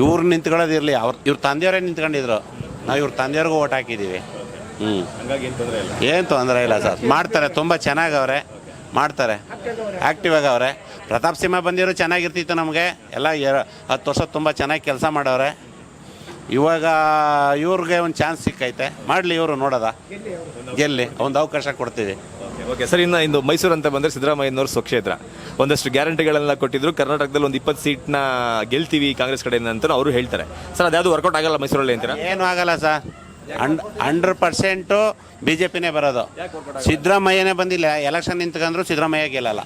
G: ಇವ್ರು ನಿಂತ್ಕೊಳ್ಳೋದಿರಲಿ, ಇವ್ರ ತಂದೆಯವರೇ ನಿಂತ್ಕೊಂಡಿದ್ರು, ನಾವು ಇವ್ರ ತಂದೆಯವ್ರಿಗೂ ಓಟ್ ಹಾಕಿದ್ದೀವಿ. ಏನು ತೊಂದರೆ ಇಲ್ಲ ಸರ್, ಮಾಡ್ತಾರೆ, ತುಂಬ ಚೆನ್ನಾಗವ್ರೆ, ಮಾಡ್ತಾರೆ, ಆ್ಯಕ್ಟಿವ್ ಆಗವ್ರೆ. ಪ್ರತಾಪ್ ಸಿಂಹ ಬಂದಿರೋ ಚೆನ್ನಾಗಿರ್ತಿತ್ತು ನಮಗೆ ಎಲ್ಲ. 10 ವರ್ಷ ತುಂಬ ಚೆನ್ನಾಗಿ ಕೆಲಸ ಮಾಡವ್ರೆ. ಇವಾಗ ಇವ್ರಿಗೆ ಒಂದು ಚಾನ್ಸ್ ಸಿಕ್ಕೈತೆ, ಮಾಡಲಿ, ಇವರು ನೋಡೋದ ಗೆಲ್ಲಿ ಒಂದು ಅವಕಾಶ ಕೊಡ್ತೀವಿ.
J: ಓಕೆ ಸರ್, ಇನ್ನು ಇಂದು ಮೈಸೂರು ಅಂತ ಬಂದರೆ ಸಿದ್ದರಾಮಯ್ಯನವರು ಸ್ವಕ್ಷೇತ್ರ, ಒಂದಷ್ಟು ಗ್ಯಾರಂಟಿಗಳೆಲ್ಲ ಕೊಟ್ಟಿದ್ರು, ಕರ್ನಾಟಕದಲ್ಲಿ ಒಂದು 20 ಸೀಟ್ನ ಗೆಲ್ತೀವಿ ಕಾಂಗ್ರೆಸ್ ಕಡೆಯಿಂದ ಅಂತ ಅವರು ಹೇಳ್ತಾರೆ. ಸರ್ ಅದ್ಯಾವುದು ವರ್ಕೌಟ್ ಆಗಲ್ಲ ಮೈಸೂರಲ್ಲಿ ಅಂತೀರಾ?
G: ಏನು ಆಗಲ್ಲ ಸರ್, 100% BJPನೇ ಬರೋದು. ಸಿದ್ದರಾಮಯ್ಯನೇ ಬಂದಿಲ್ಲ, ಎಲೆಕ್ಷನ್ ನಿಂತ್ಕೊಂಡ್ರು ಸಿದ್ದರಾಮಯ್ಯ ಗೆಲ್ಲಲ್ಲ.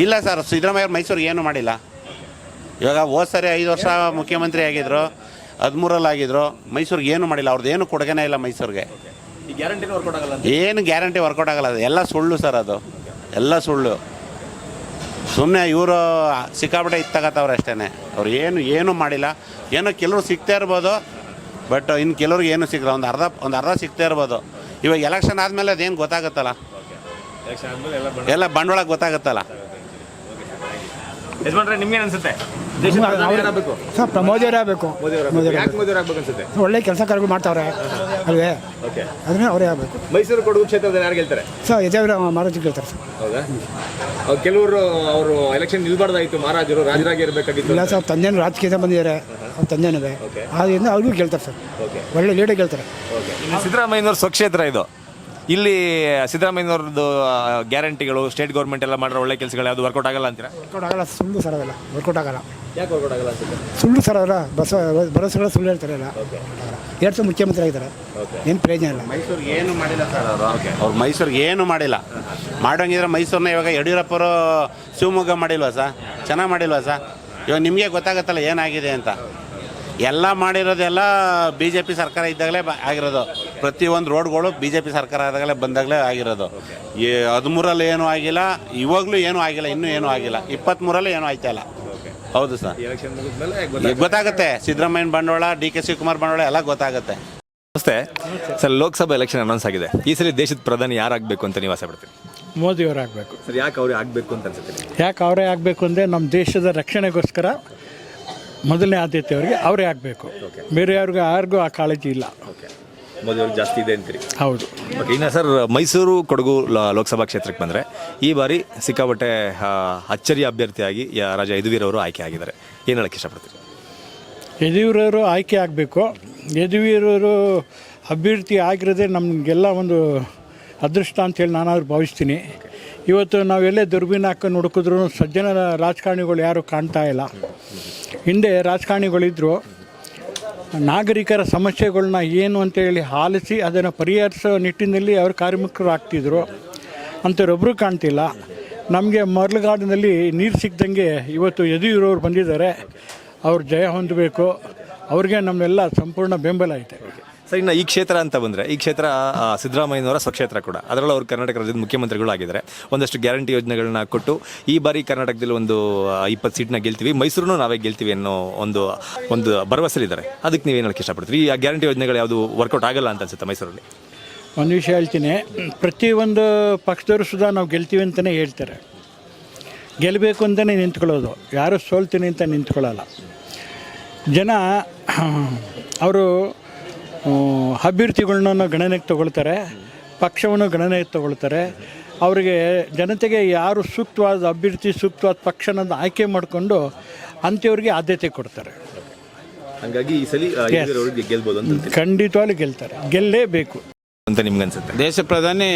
G: ಇಲ್ಲ ಸರ್, ಸಿದ್ದರಾಮಯ್ಯ ಮೈಸೂರಿಗೆ ಏನು ಮಾಡಿಲ್ಲ. ಇವಾಗ ಹೋದ್ ಸರಿ 5 ವರ್ಷ ಮುಖ್ಯಮಂತ್ರಿ ಆಗಿದ್ರು, 13 ಆಗಿದ್ರು, ಮೈಸೂರಿಗೆ ಏನು ಮಾಡಿಲ್ಲ. ಅವ್ರದ್ದು ಏನು ಕೊಡುಗೆನೇ ಇಲ್ಲ ಮೈಸೂರಿಗೆ. ಏನು ಗ್ಯಾರಂಟಿ ವರ್ಕೌಟ್ ಆಗಲ್ಲ, ಅದು ಎಲ್ಲ ಸುಳ್ಳು ಸರ್, ಅದು ಎಲ್ಲ ಸುಳ್ಳು. ಸುಮ್ಮನೆ ಇವರು ಸಿಕ್ಕಾಪಟ್ಟೆ ಇತ್ತಾಗತ್ತವ್ರು ಅಷ್ಟೇ. ಅವ್ರು ಏನು ಮಾಡಿಲ್ಲ. ಏನೋ ಕೆಲವರು ಸಿಗ್ತಾ ಇರ್ಬೋದು, ಬಟ್ ಇನ್ನು ಕೆಲವ್ರಿಗೆ ಏನು ಸಿಗಲ್ಲ. ಒಂದು ಅರ್ಧ ಸಿಗ್ತಾ ಇರ್ಬೋದು. ಇವಾಗ ಎಲೆಕ್ಷನ್ ಆದಮೇಲೆ ಅದೇನು ಗೊತ್ತಾಗುತ್ತಲ್ಲ, ಎಲ್ಲ ಬಂಡವಾಳ ಗೊತ್ತಾಗುತ್ತಲ್ಲ.
J: ಯಜಮಾನ್ರೆ ನಿಮ್ಗೇನು ಅನ್ಸುತ್ತೆ?
C: ಸರ್ ಮೋದಿಯವರೇ ಆಗಬೇಕು. ಒಳ್ಳೆ ಕೆಲಸ ಕಾರ್ಯಗಳು ಮಾಡ್ತಾವ್ರೆ ಅಲ್ವೇ, ಅದನ್ನೇ ಅವರೇ ಆಗಬೇಕು.
J: ಮೈಸೂರು ಕೊಡಗು ಕ್ಷೇತ್ರದಲ್ಲಿ ಯಾರು ಗೆಲ್ತಾರೆ?
C: ಸರ್ ಯಜಮಾನ ಮಹಾರಾಜರು ಗೆಲ್ತಾರೆ ಸರ್.
J: ಹೌದಾ? ಕೆಲವರು ಅವರು ಎಲೆಕ್ಷನ್ ನಿಲ್ಬಾರ್ದಾಯಿತು, ಮಹಾರಾಜರು ರಾಜರಾಗಿ ಇರಬೇಕಾಗಿತ್ತು.
C: ಇಲ್ಲ ಸರ್, ತಂದೆನೂ ರಾಜಕೀಯ ಬಂದಿದ್ದಾರೆ, ಅವ್ರ ತಂದೆನೂ ಆದ್ದರಿಂದ ಅವ್ರಿಗೂ ಗೆಲ್ತಾರೆ ಸರ್. ಒಳ್ಳೆ ಲೀಡರ್ ಗೆಲ್ತಾರೆ.
J: ಸಿದ್ದರಾಮಯ್ಯನವ್ರ ಸ್ವಕ್ಷೇತ್ರ ಇದು. ಇಲ್ಲಿ ಸಿದ್ದರಾಮಯ್ಯನವ್ರದ್ದು ಗ್ಯಾರಂಟಿಗಳು, ಸ್ಟೇಟ್ ಗೌರ್ಮೆಂಟ್ ಎಲ್ಲ ಮಾಡಿರೋ ಒಳ್ಳೆ ಕೆಲಸಗಳು ಯಾವುದು ವರ್ಕೌಟ್ ಆಗಲ್ಲ ಅಂತೀರಾ?
C: ವರ್ಕೌಟ್ ಆಗಲ್ಲ, ಸುಳ್ಳು ಸರ್, ಅವೆಲ್ಲ ವರ್ಕೌಟ್ ಆಗಲ್ಲ.
J: ಯಾಕೆ ವರ್ಕೌಟ್ ಆಗಲ್ಲ ಅನ್ಸುತ್ತೆ?
C: ಸುಳ್ಳು ಸರ್, ಅವರ ಭರವಸೆಗಳು ಸುಳ್ಳು ಹೇಳ್ತಾರೆ. ಎಲ್ಲ 2 ಸಲ ಮುಖ್ಯಮಂತ್ರಿ ಆಗಿದ್ದಾರೆ, ಏನು ಪ್ರಯೋಜನ ಇಲ್ಲ.
G: ಮೈಸೂರಿಗೆ ಏನು ಮಾಡಿಲ್ಲ ಸರ್ ಅವ್ರು ಮೈಸೂರಿಗೆ ಏನು ಮಾಡಿಲ್ಲ. ಮಾಡೋಂಗಿದ್ರೆ ಮೈಸೂರನ್ನ ಇವಾಗ ಯಡಿಯೂರಪ್ಪರು ಶಿವಮೊಗ್ಗ ಮಾಡಿಲ್ವಾ ಸರ್? ಚೆನ್ನಾಗಿ ಮಾಡಿಲ್ವಾ ಸರ್? ಇವಾಗ ನಿಮಗೆ ಗೊತ್ತಾಗುತ್ತಲ್ಲ ಏನಾಗಿದೆ ಅಂತ. ಎಲ್ಲ ಮಾಡಿರೋದೆಲ್ಲ BJP ಸರ್ಕಾರ ಇದ್ದಾಗಲೇ ಆಗಿರೋದು. ಪ್ರತಿಯೊಂದು ರೋಡ್ಗಳು BJP ಸರ್ಕಾರ ಆದಾಗಲೇ ಬಂದಾಗಲೇ ಆಗಿರೋದು. 13ರಲ್ಲಿ ಏನೂ ಆಗಿಲ್ಲ, ಇವಾಗಲೂ ಏನೂ ಆಗಿಲ್ಲ, ಇನ್ನೂ ಏನೂ ಆಗಿಲ್ಲ. 23ರಲ್ಲಿ ಏನೂ ಆಯ್ತಲ್ಲ. ಹೌದು ಸರ್, ಗೊತ್ತಾಗುತ್ತೆ. ಸಿದ್ದರಾಮಯ್ಯನ ಬಂಡವಾಳ, DK ಶಿವಕುಮಾರ್ ಬಂಡವಾಳ ಎಲ್ಲ ಗೊತ್ತಾಗುತ್ತೆ.
J: ನಮಸ್ತೆ ಸರ್, ಲೋಕಸಭಾ ಎಲೆಕ್ಷನ್ ಅನೌನ್ಸ್ ಆಗಿದೆ. ಈ ಸಲ ದೇಶದ ಪ್ರಧಾನಿ ಯಾರಾಗಬೇಕು ಅಂತ ನೀವು ಆಸೆ ಪಡ್ತೀರಿ?
C: ಮೋದಿಯವರು ಆಗಬೇಕು
J: ಸರ್. ಯಾಕೆ ಅವರೇ ಆಗಬೇಕು ಅಂತ ಅನ್ಸುತ್ತೆ?
C: ಯಾಕೆ ಅವರೇ ಆಗಬೇಕು ಅಂದರೆ ನಮ್ಮ ದೇಶದ ರಕ್ಷಣೆಗೋಸ್ಕರ ಮೊದಲನೇ ಆದ್ಯತೆ ಅವರೇ ಆಗಬೇಕು. ಬೇರೆ ಯಾರಿಗೂ ಆ ಕಾಳಜಿ ಇಲ್ಲ.
J: ಮೋದಿ ಅವ್ರಿಗೆ ಜಾಸ್ತಿ ಇದೆ ಅಂತೀರಿ?
C: ಹೌದು.
J: ಓಕೆ, ಇನ್ನು ಸರ್ ಮೈಸೂರು ಕೊಡಗು ಲೋಕಸಭಾ ಕ್ಷೇತ್ರಕ್ಕೆ ಬಂದರೆ ಈ ಬಾರಿ ಸಿಕ್ಕಾಪಟ್ಟೆ ಅಚ್ಚರಿಯ ಅಭ್ಯರ್ಥಿಯಾಗಿ ರಾಜ ಯದುವೀರವರು ಆಯ್ಕೆ ಆಗಿದ್ದಾರೆ. ಏನು ಹೇಳಕ್ಕೆ ಇಷ್ಟಪಡ್ತೀರಿ?
C: ಯದುವೀರವರು ಆಯ್ಕೆ ಆಗಬೇಕು. ಯದುವೀರವರು ಅಭ್ಯರ್ಥಿ ಆಗಿರೋದೇ ನಮಗೆಲ್ಲ ಒಂದು ಅದೃಷ್ಟ ಅಂತೇಳಿ ನಾನಾದರೂ ಭಾವಿಸ್ತೀನಿ. ಇವತ್ತು ನಾವೆಲ್ಲೇ ದುರ್ಬೀನ್ ಹಾಕೊಂಡು ಹುಡುಕಿದ್ರು ಸಜ್ಜನ ರಾಜಕಾರಣಿಗಳು ಯಾರೂ ಕಾಣ್ತಾ ಇಲ್ಲ. ಹಿಂದೆ ರಾಜಕಾರಣಿಗಳಿದ್ದರು, ನಾಗರಿಕರ ಸಮಸ್ಯೆಗಳನ್ನ ಏನು ಅಂತೇಳಿ ಆಲಿಸಿ ಅದನ್ನು ಪರಿಹರಿಸೋ ನಿಟ್ಟಿನಲ್ಲಿ ಅವರು ಕಾರ್ಯಮುಖರು ಆಗ್ತಿದ್ರು. ಅಂಥವ್ರೊಬ್ಬರು ಕಾಣ್ತಿಲ್ಲ. ನಮಗೆ ಮರಳುಗಾಡಿನಲ್ಲಿ ನೀರು ಸಿಗ್ದಂಗೆ ಇವತ್ತು ಯದುವೀರವ್ರು ಬಂದಿದ್ದಾರೆ. ಅವ್ರು ಜಯ ಹೊಂದಬೇಕು. ಅವ್ರಿಗೆ ನಮ್ಮೆಲ್ಲ ಸಂಪೂರ್ಣ ಬೆಂಬಲ ಐತೆ.
J: ಸರ್, ಇನ್ನು ಈ ಕ್ಷೇತ್ರ ಅಂತ ಬಂದರೆ ಈ ಕ್ಷೇತ್ರ ಸಿದ್ದರಾಮಯ್ಯನವರ ಸ್ವಕ್ಷೇತ್ರ ಕೂಡ. ಅದರಲ್ಲೂ ಅವರು ಕರ್ನಾಟಕ ರಾಜ್ಯದ ಮುಖ್ಯಮಂತ್ರಿಗಳು ಆಗಿದ್ದಾರೆ. ಒಂದಷ್ಟು ಗ್ಯಾರಂಟಿ ಯೋಜನೆಗಳನ್ನ ಕೊಟ್ಟು ಈ ಬಾರಿ ಕರ್ನಾಟಕದಲ್ಲಿ ಒಂದು 20 ಸೀಟ್ನ ಗೆಲ್ತೀವಿ, ಮೈಸೂರನ್ನು ನಾವೇ ಗೆಲ್ತೀವಿ ಅನ್ನೋ ಒಂದು ಭರವಸೆಲಿದ್ದಾರೆ. ಅದಕ್ಕೆ ನೀವೇನು ಹೇಳಕ್ಕೆ ಇಷ್ಟಪಡ್ತೀರಿ? ಈ ಗ್ಯಾರಂಟಿ ಯೋಜನೆಗಳು ಯಾವುದು ವರ್ಕೌಟ್ ಆಗಲ್ಲ ಅಂತ ಅನ್ಸುತ್ತೆ ಮೈಸೂರಲ್ಲಿ?
C: ಒಂದು ವಿಷಯ ಹೇಳ್ತೀನಿ, ಪ್ರತಿಯೊಂದು ಪಕ್ಷದವರು ಸುಧಾ ನಾವು ಗೆಲ್ತೀವಿ ಅಂತಲೇ ಹೇಳ್ತಾರೆ. ಗೆಲ್ಲಬೇಕು ಅಂತಲೇ ನಿಂತ್ಕೊಳ್ಳೋದು, ಯಾರು ಸೋಲ್ತೀನಿ ಅಂತ ನಿಂತ್ಕೊಳ್ಳಲ್ಲ. ಜನ ಅವರು ಅಭ್ಯರ್ಥಿಗಳನ್ನ ಗಣನೆಗೆ ತಗೊಳ್ತಾರೆ, ಪಕ್ಷವನ್ನು ಗಣನೆಗೆ ತಗೊಳ್ತಾರೆ. ಅವರಿಗೆ ಜನತೆಗೆ ಯಾರು ಸೂಕ್ತವಾದ ಅಭ್ಯರ್ಥಿ, ಸೂಕ್ತವಾದ ಪಕ್ಷನ ಆಯ್ಕೆ ಮಾಡಿಕೊಂಡು ಅಂಥವ್ರಿಗೆ ಆದ್ಯತೆ ಕೊಡ್ತಾರೆ.
J: ಹಾಗಾಗಿ ಈ ಸಲ ಗೆಲ್ಬೋದು ಅಂತ
C: ಖಂಡಿತವಾಗ್ಲೂ ಗೆಲ್ತಾರೆ, ಗೆಲ್ಲೇಬೇಕು
J: ಅಂತ ನಿಮ್ಗೆ ಅನ್ಸುತ್ತೆ?
K: ದೇಶ ಪ್ರಧಾನಿ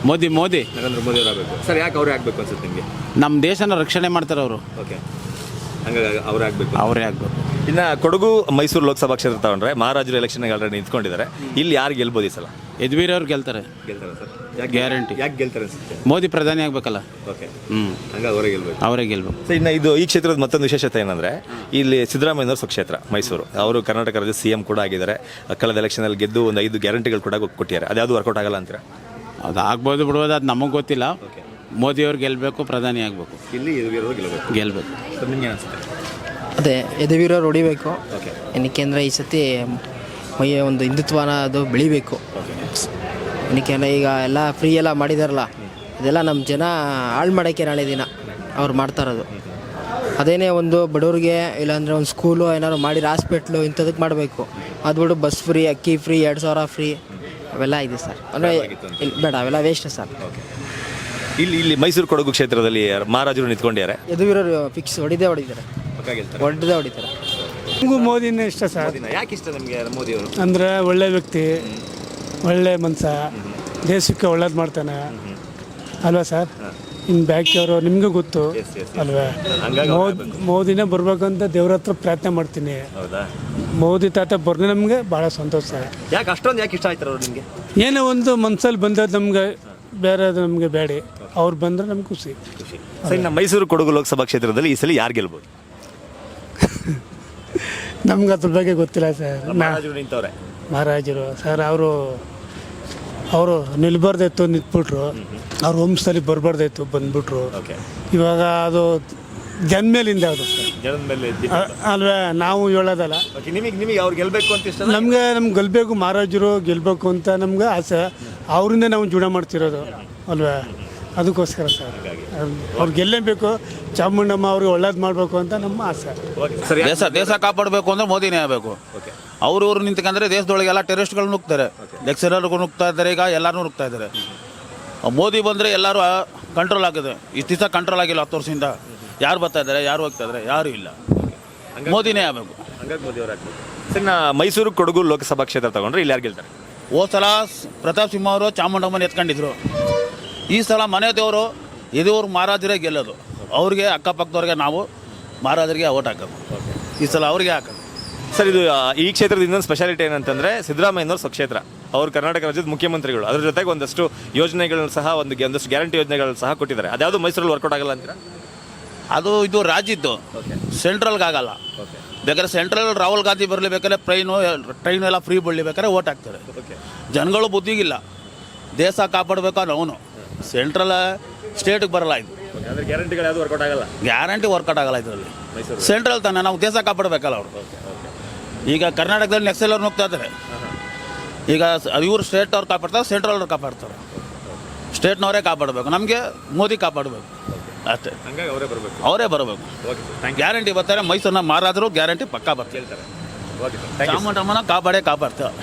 K: ಮೋದಿ
J: ನರೇಂದ್ರ ಮೋದಿ ಅವರು ಆಗಬೇಕು. ಸರ್, ಯಾಕೆ ಅವರೇ ಆಗಬೇಕು ಅನ್ಸುತ್ತೆ ನಿಮಗೆ?
K: ನಮ್ಮ ದೇಶನ ರಕ್ಷಣೆ ಮಾಡ್ತಾರೆ ಅವರು.
J: ಓಕೆ, ಹಂಗಾಗಿ
K: ಅವರೇ ಆಗಬೇಕು.
J: ಇನ್ನು ಕೊಡಗು ಮೈಸೂರು ಲೋಕಸಭಾ ಕ್ಷೇತ್ರ ತಗೊಂಡ್ರೆ ಮಹಾರಾಜರು ಎಲೆಕ್ಷನ್ಗೆ ಆಲ್ರೆಡಿ ನಿಂತ್ಕೊಂಡಿದ್ದಾರೆ. ಇಲ್ಲಿ ಯಾರು ಗೆಲ್ಬೋದು ಈ ಸಲ?
K: ಯದುವೀರವ್ರು ಗೆಲ್ತಾರೆ
J: ಸರ್,
K: ಗ್ಯಾರಂಟಿ.
J: ಯಾಕೆ ಗೆಲ್ತಾರೆ ಅನ್ಸುತ್ತೆ?
K: ಮೋದಿ ಪ್ರಧಾನಿ ಆಗಬೇಕಲ್ಲ.
J: ಓಕೆ, ಹಂಗಾಗಿ ಅವರೇ ಗೆಲ್ಬೇಕು.
K: ಸರ್,
J: ಇನ್ನು ಈ ಕ್ಷೇತ್ರದ ಮತ್ತೊಂದು ವಿಶೇಷತೆ ಏನಂದರೆ ಇಲ್ಲಿ ಸಿದ್ದರಾಮಯ್ಯನವ್ರ ಸ್ವಕ್ಷೇತ್ರ ಮೈಸೂರು. ಅವರು ಕರ್ನಾಟಕ ರಾಜ್ಯದ CM ಕೂಡ ಆಗಿದ್ದಾರೆ. ಕಳೆದ ಎಲೆಕ್ಷನಲ್ಲಿ ಗೆದ್ದು ಒಂದು 5 ಗ್ಯಾರಂಟಿಗಳು ಕೂಡ ಕೊಟ್ಟಿದ್ದಾರೆ. ಅದ್ಯಾವುದು ವರ್ಕೌಟ್ ಆಗಲ್ಲ ಅಂತೀರಾ?
K: ಅದು ಆಗ್ಬೋದು ಬಿಡ್ಬೋದು, ಅದು ನಮಗೆ ಗೊತ್ತಿಲ್ಲ. ಮೋದಿಯವ್ರು ಗೆಲ್ಲಬೇಕು, ಪ್ರಧಾನಿ ಆಗಬೇಕು.
J: ಇಲ್ಲಿ ಗೆಲ್ಲಬೇಕು. ಸರ್, ನಿಮ್ಗೆ ಅನಿಸುತ್ತೆ?
B: ಅದೇ ಯದುವೀರವ್ರು ಹೊಡಿಬೇಕು. ಏನಕ್ಕೆ ಅಂದರೆ ಈ ಸತಿ ಒಂದು ಹಿಂದುತ್ವನ ಅದು ಬೆಳಿಬೇಕು. ಏನಕ್ಕೆ ಈಗ ಎಲ್ಲ ಫ್ರೀ ಎಲ್ಲ ಮಾಡಿದಾರಲ್ಲ, ಇದೆಲ್ಲ ನಮ್ಮ ಜನ ಹಾಳು ಮಾಡೋಕ್ಕೆ ನಾಳೆ ದಿನ ಅವ್ರು ಮಾಡ್ತಾ ಇರೋದು. ಅದೇನೇ ಒಂದು ಬಡವ್ರಿಗೆ ಇಲ್ಲಾಂದರೆ ಒಂದು ಸ್ಕೂಲು ಏನಾದ್ರು ಮಾಡಿರೋ ಹಾಸ್ಪಿಟ್ಲು ಇಂಥದಕ್ಕೆ ಮಾಡಬೇಕು. ಅದು ಬಿಡು ಬಸ್ ಫ್ರೀ, ಅಕ್ಕಿ ಫ್ರೀ, 2,000 ಫ್ರೀ ಅವೆಲ್ಲ ಇದೆ ಸರ್. ಅಂದರೆ ಬೇಡ, ಅವೆಲ್ಲ ವೇಸ್ಟ್ ಸರ್.
J: ಇಲ್ಲಿ ಮೈಸೂರು ಕೊಡಗು ಕ್ಷೇತ್ರದಲ್ಲಿ ಮಹಾರಾಜರು ನಿಂತ್ಕೊಂಡಿದ್ದಾರೆ.
B: ಯದುವೀರರು ಫಿಕ್ಸ್ ಹೊಡಿತಾರೆ. ನಮಗೂ ಮೋದಿನೇ ಇಷ್ಟ ಸರ್.
J: ಯಾಕೆ ಇಷ್ಟ ನಿಮಗೆ ಮೋದಿ ಅವರು?
C: ಅಂದರೆ ಒಳ್ಳೆ ವ್ಯಕ್ತಿ, ಒಳ್ಳೆ ಮನುಷ್ಯ, ದೇಶಕ್ಕೆ ಒಳ್ಳೇದು ಮಾಡ್ತಾನೆ ಅಲ್ವಾ ಸರ್? ಇನ್ನು ಬಾಕಿಯವರು ನಿಮಗೂ ಗೊತ್ತು ಅಲ್ವಾ? ಮೋದಿನೇ ಬರ್ಬೇಕಂತ ದೇವ್ರ ಹತ್ರ ಪ್ರಾರ್ಥನೆ ಮಾಡ್ತೀನಿ. ಮೋದಿ ತಾತ ಬರ್ದೆ ನಮಗೆ ಭಾಳ ಸಂತೋಷ.
J: ಯಾಕೆ ಅಷ್ಟೊಂದು ಯಾಕೆ ಇಷ್ಟ ಆಯ್ತಾರೆ ಅವ್ರು ನಿಮಗೆ?
C: ಏನೋ ಒಂದು ಮನ್ಸಲ್ಲಿ ಬಂದದ್ದು ನಮ್ಗೆ, ಬೇರೆ ನಮಗೆ ಬೇಡ, ಅವ್ರು ಬಂದರೆ ನಮ್ಗೆ ಖುಷಿ.
J: ಸರ್, ನಮ್ಮ ಮೈಸೂರು ಕೊಡಗು ಲೋಕಸಭಾ ಕ್ಷೇತ್ರದಲ್ಲಿ ಈ ಸಲ ಯಾರು ಗೆಲ್ಬೋದು?
C: ನಮ್ಗೆ ಅದ್ರ ಬಗ್ಗೆ ಗೊತ್ತಿಲ್ಲ ಸರ್.
J: ನಿಂತವ್ರೆ
C: ಮಹಾರಾಜರು ಸರ್, ಅವರು ನಿಲ್ಬಾರ್ದಾಯ್ತು, ನಿಂತ್ಬಿಟ್ರು. ಅವ್ರ ವಂಶದಲ್ಲಿ ಬರಬಾರ್ದಾಯ್ತು, ಬಂದ್ಬಿಟ್ರು. ಇವಾಗ ಅದು ಜನ್ಮೇಲಿಂದ ಅದು ಸರ್,
J: ಜನದ ಮೇಲೆ
C: ಅಲ್ವೇ? ನಾವು ಹೇಳೋದಲ್ಲ.
J: ನಿಮಗೆ ಅವ್ರು ಗೆಲ್ಬೇಕು ಅಂತ ಇಷ್ಟ?
C: ನಮ್ಗೆ ಗೆಲ್ಬೇಕು, ಮಹಾರಾಜರು ಗೆಲ್ಬೇಕು ಅಂತ ನಮ್ಗೆ ಆಸೆ. ಅವರಿಂದ ನಾವು ಜೀವನ ಮಾಡ್ತಿರೋದು ಅಲ್ವೇ? ಅದಕ್ಕೋಸ್ಕರ ಸರ್ ಅವ್ರು ಗೆಲ್ಲೇಬೇಕು. ಚಾಮುಂಡಮ್ಮ ಅವ್ರಿಗೆ ಒಳ್ಳೇದು ಮಾಡಬೇಕು ಅಂತ ನಮ್ಮ ಆಸೆ.
A: ದೇಶ ಕಾಪಾಡಬೇಕು ಅಂದ್ರೆ ಮೋದಿನೇ ಆಗಬೇಕು. ಅವ್ರು ನಿಂತ್ಕೊಂಡ್ರೆ ದೇಶದೊಳಗೆಲ್ಲ ಟೆರರಿಸ್ಟ್ಗಳು ನುಗ್ತಾರೆ, ನಕ್ಸಲರ್ಗಳು ನುಗ್ತಾ ಇದ್ದಾರೆ, ಈಗ ಎಲ್ಲರೂ ನುಗ್ತಾ ಇದ್ದಾರೆ. ಮೋದಿ ಬಂದರೆ ಎಲ್ಲರೂ ಕಂಟ್ರೋಲ್ ಆಗಿದೆ. ಇಷ್ಟು ದಿವಸ ಕಂಟ್ರೋಲ್ ಆಗಿಲ್ಲ, 10 ವರ್ಷದಿಂದ. ಯಾರು ಬರ್ತಾ ಇದ್ದಾರೆ, ಯಾರು ಹೋಗ್ತಾ ಇದ್ದಾರೆ, ಯಾರೂ ಇಲ್ಲ. ಮೋದಿನೇ ಆಗಬೇಕು.
J: ಸರ್, ಮೈಸೂರು ಕೊಡಗು ಲೋಕಸಭಾ ಕ್ಷೇತ್ರ ತಗೊಂಡ್ರೆ ಇಲ್ಲಿ ಯಾರು ಗೆಲ್ತಾರೆ?
A: ಹೋದ ಸಲ ಪ್ರತಾಪ್ ಸಿಂಹ ಅವರು ಚಾಮುಂಡಮ್ಮನ ಎತ್ಕೊಂಡಿದ್ರು. ಈ ಸಲ ಮನೆ ದೇವರು ಎದೆಯವ್ರು ಮಹಾರಾಜರೇ ಗೆಲ್ಲೋದು. ಅವ್ರಿಗೆ ಅಕ್ಕಪಕ್ಕದವ್ರಿಗೆ ನಾವು ಮಹಾರಾಜರಿಗೆ ಓಟ್ ಹಾಕೋದು. ಈ ಸಲ ಅವ್ರಿಗೆ ಹಾಕೋದು.
J: ಸರ್, ಇದು ಈ ಕ್ಷೇತ್ರದ ಇನ್ನೊಂದು ಸ್ಪೆಷಾಲಿಟಿ ಏನಂತಂದರೆ ಸಿದ್ದರಾಮಯ್ಯನವ್ರ ಸ್ವಕ್ಷೇತ್ರ. ಅವರು ಕರ್ನಾಟಕ ರಾಜ್ಯದ ಮುಖ್ಯಮಂತ್ರಿಗಳು. ಅದ್ರ ಜೊತೆಗೆ ಒಂದಷ್ಟು ಯೋಜನೆಗಳನ್ನ ಸಹ, ಒಂದಷ್ಟು ಗ್ಯಾರಂಟಿ ಯೋಜನೆಗಳನ್ನ ಸಹ ಕೊಟ್ಟಿದ್ದಾರೆ. ಅದ್ಯಾವುದು ಮೈಸೂರಲ್ಲಿ ವರ್ಕೌಟ್ ಆಗಲ್ಲ ಅಂತೀರಾ?
A: ಇದು ರಾಜ್ಯದ್ದು, ಸೆಂಟ್ರಲ್ಗೆ ಆಗಲ್ಲ. ಬೇಕಾದ್ರೆ ಸೆಂಟ್ರಲ್ ರಾಹುಲ್ ಗಾಂಧಿ ಬರಲಿ, ಬೇಕಾದ್ರೆ ಟ್ರೈನು ಎಲ್ಲ ಫ್ರೀ ಬಿಡಲಿ, ಓಟ್ ಹಾಕ್ತಾರೆ. ಜನಗಳು ಬುದ್ಧಿಗಿಲ್ಲ. ದೇಶ ಕಾಪಾಡಬೇಕು ಅನ್ನೋ ಅವನು ಸೆಂಟ್ರಲ್ ಸ್ಟೇಟಿಗೆ ಬರಲ್ಲ. ಇದು
J: ಗ್ಯಾರಂಟಿಗಳು ಯಾವುದು ವರ್ಕೌಟ್ ಆಗಲ್ಲ.
A: ಗ್ಯಾರಂಟಿ ವರ್ಕೌಟ್ ಆಗಲ್ಲ ಇದರಲ್ಲಿ. ಸೆಂಟ್ರಲ್ ತಾನೆ, ನಾವು ದೇಶ ಕಾಪಾಡಬೇಕಲ್ಲ ಅವರು. ಈಗ ಕರ್ನಾಟಕದಲ್ಲಿ ನಕ್ಸಲ್ ಅವ್ರು ನುಗ್ತಾ ಇದ್ದಾರೆ. ಈಗ ಇವರು ಸ್ಟೇಟ್ ಅವ್ರು ಕಾಪಾಡ್ತಾರೆ, ಸೆಂಟ್ರಲ್ ಅವ್ರು ಕಾಪಾಡ್ತಾರೆ. ಸ್ಟೇಟ್ನವರೇ ಕಾಪಾಡಬೇಕು, ನಮಗೆ ಮೋದಿ ಕಾಪಾಡಬೇಕು ಅಷ್ಟೇ. ಅವರೇ ಬರಬೇಕು. ಗ್ಯಾರಂಟಿ ಬರ್ತಾರೆ. ಮೈಸೂರಿನ ಮಾರಾದರೂ ಗ್ಯಾರಂಟಿ ಪಕ್ಕಾ ಬರ್ತಾರೆ. ಚಾಮುಂಡಮ್ಮನ ಕಾಪಾಡೇ ಕಾಪಾಡ್ತಾರೆ.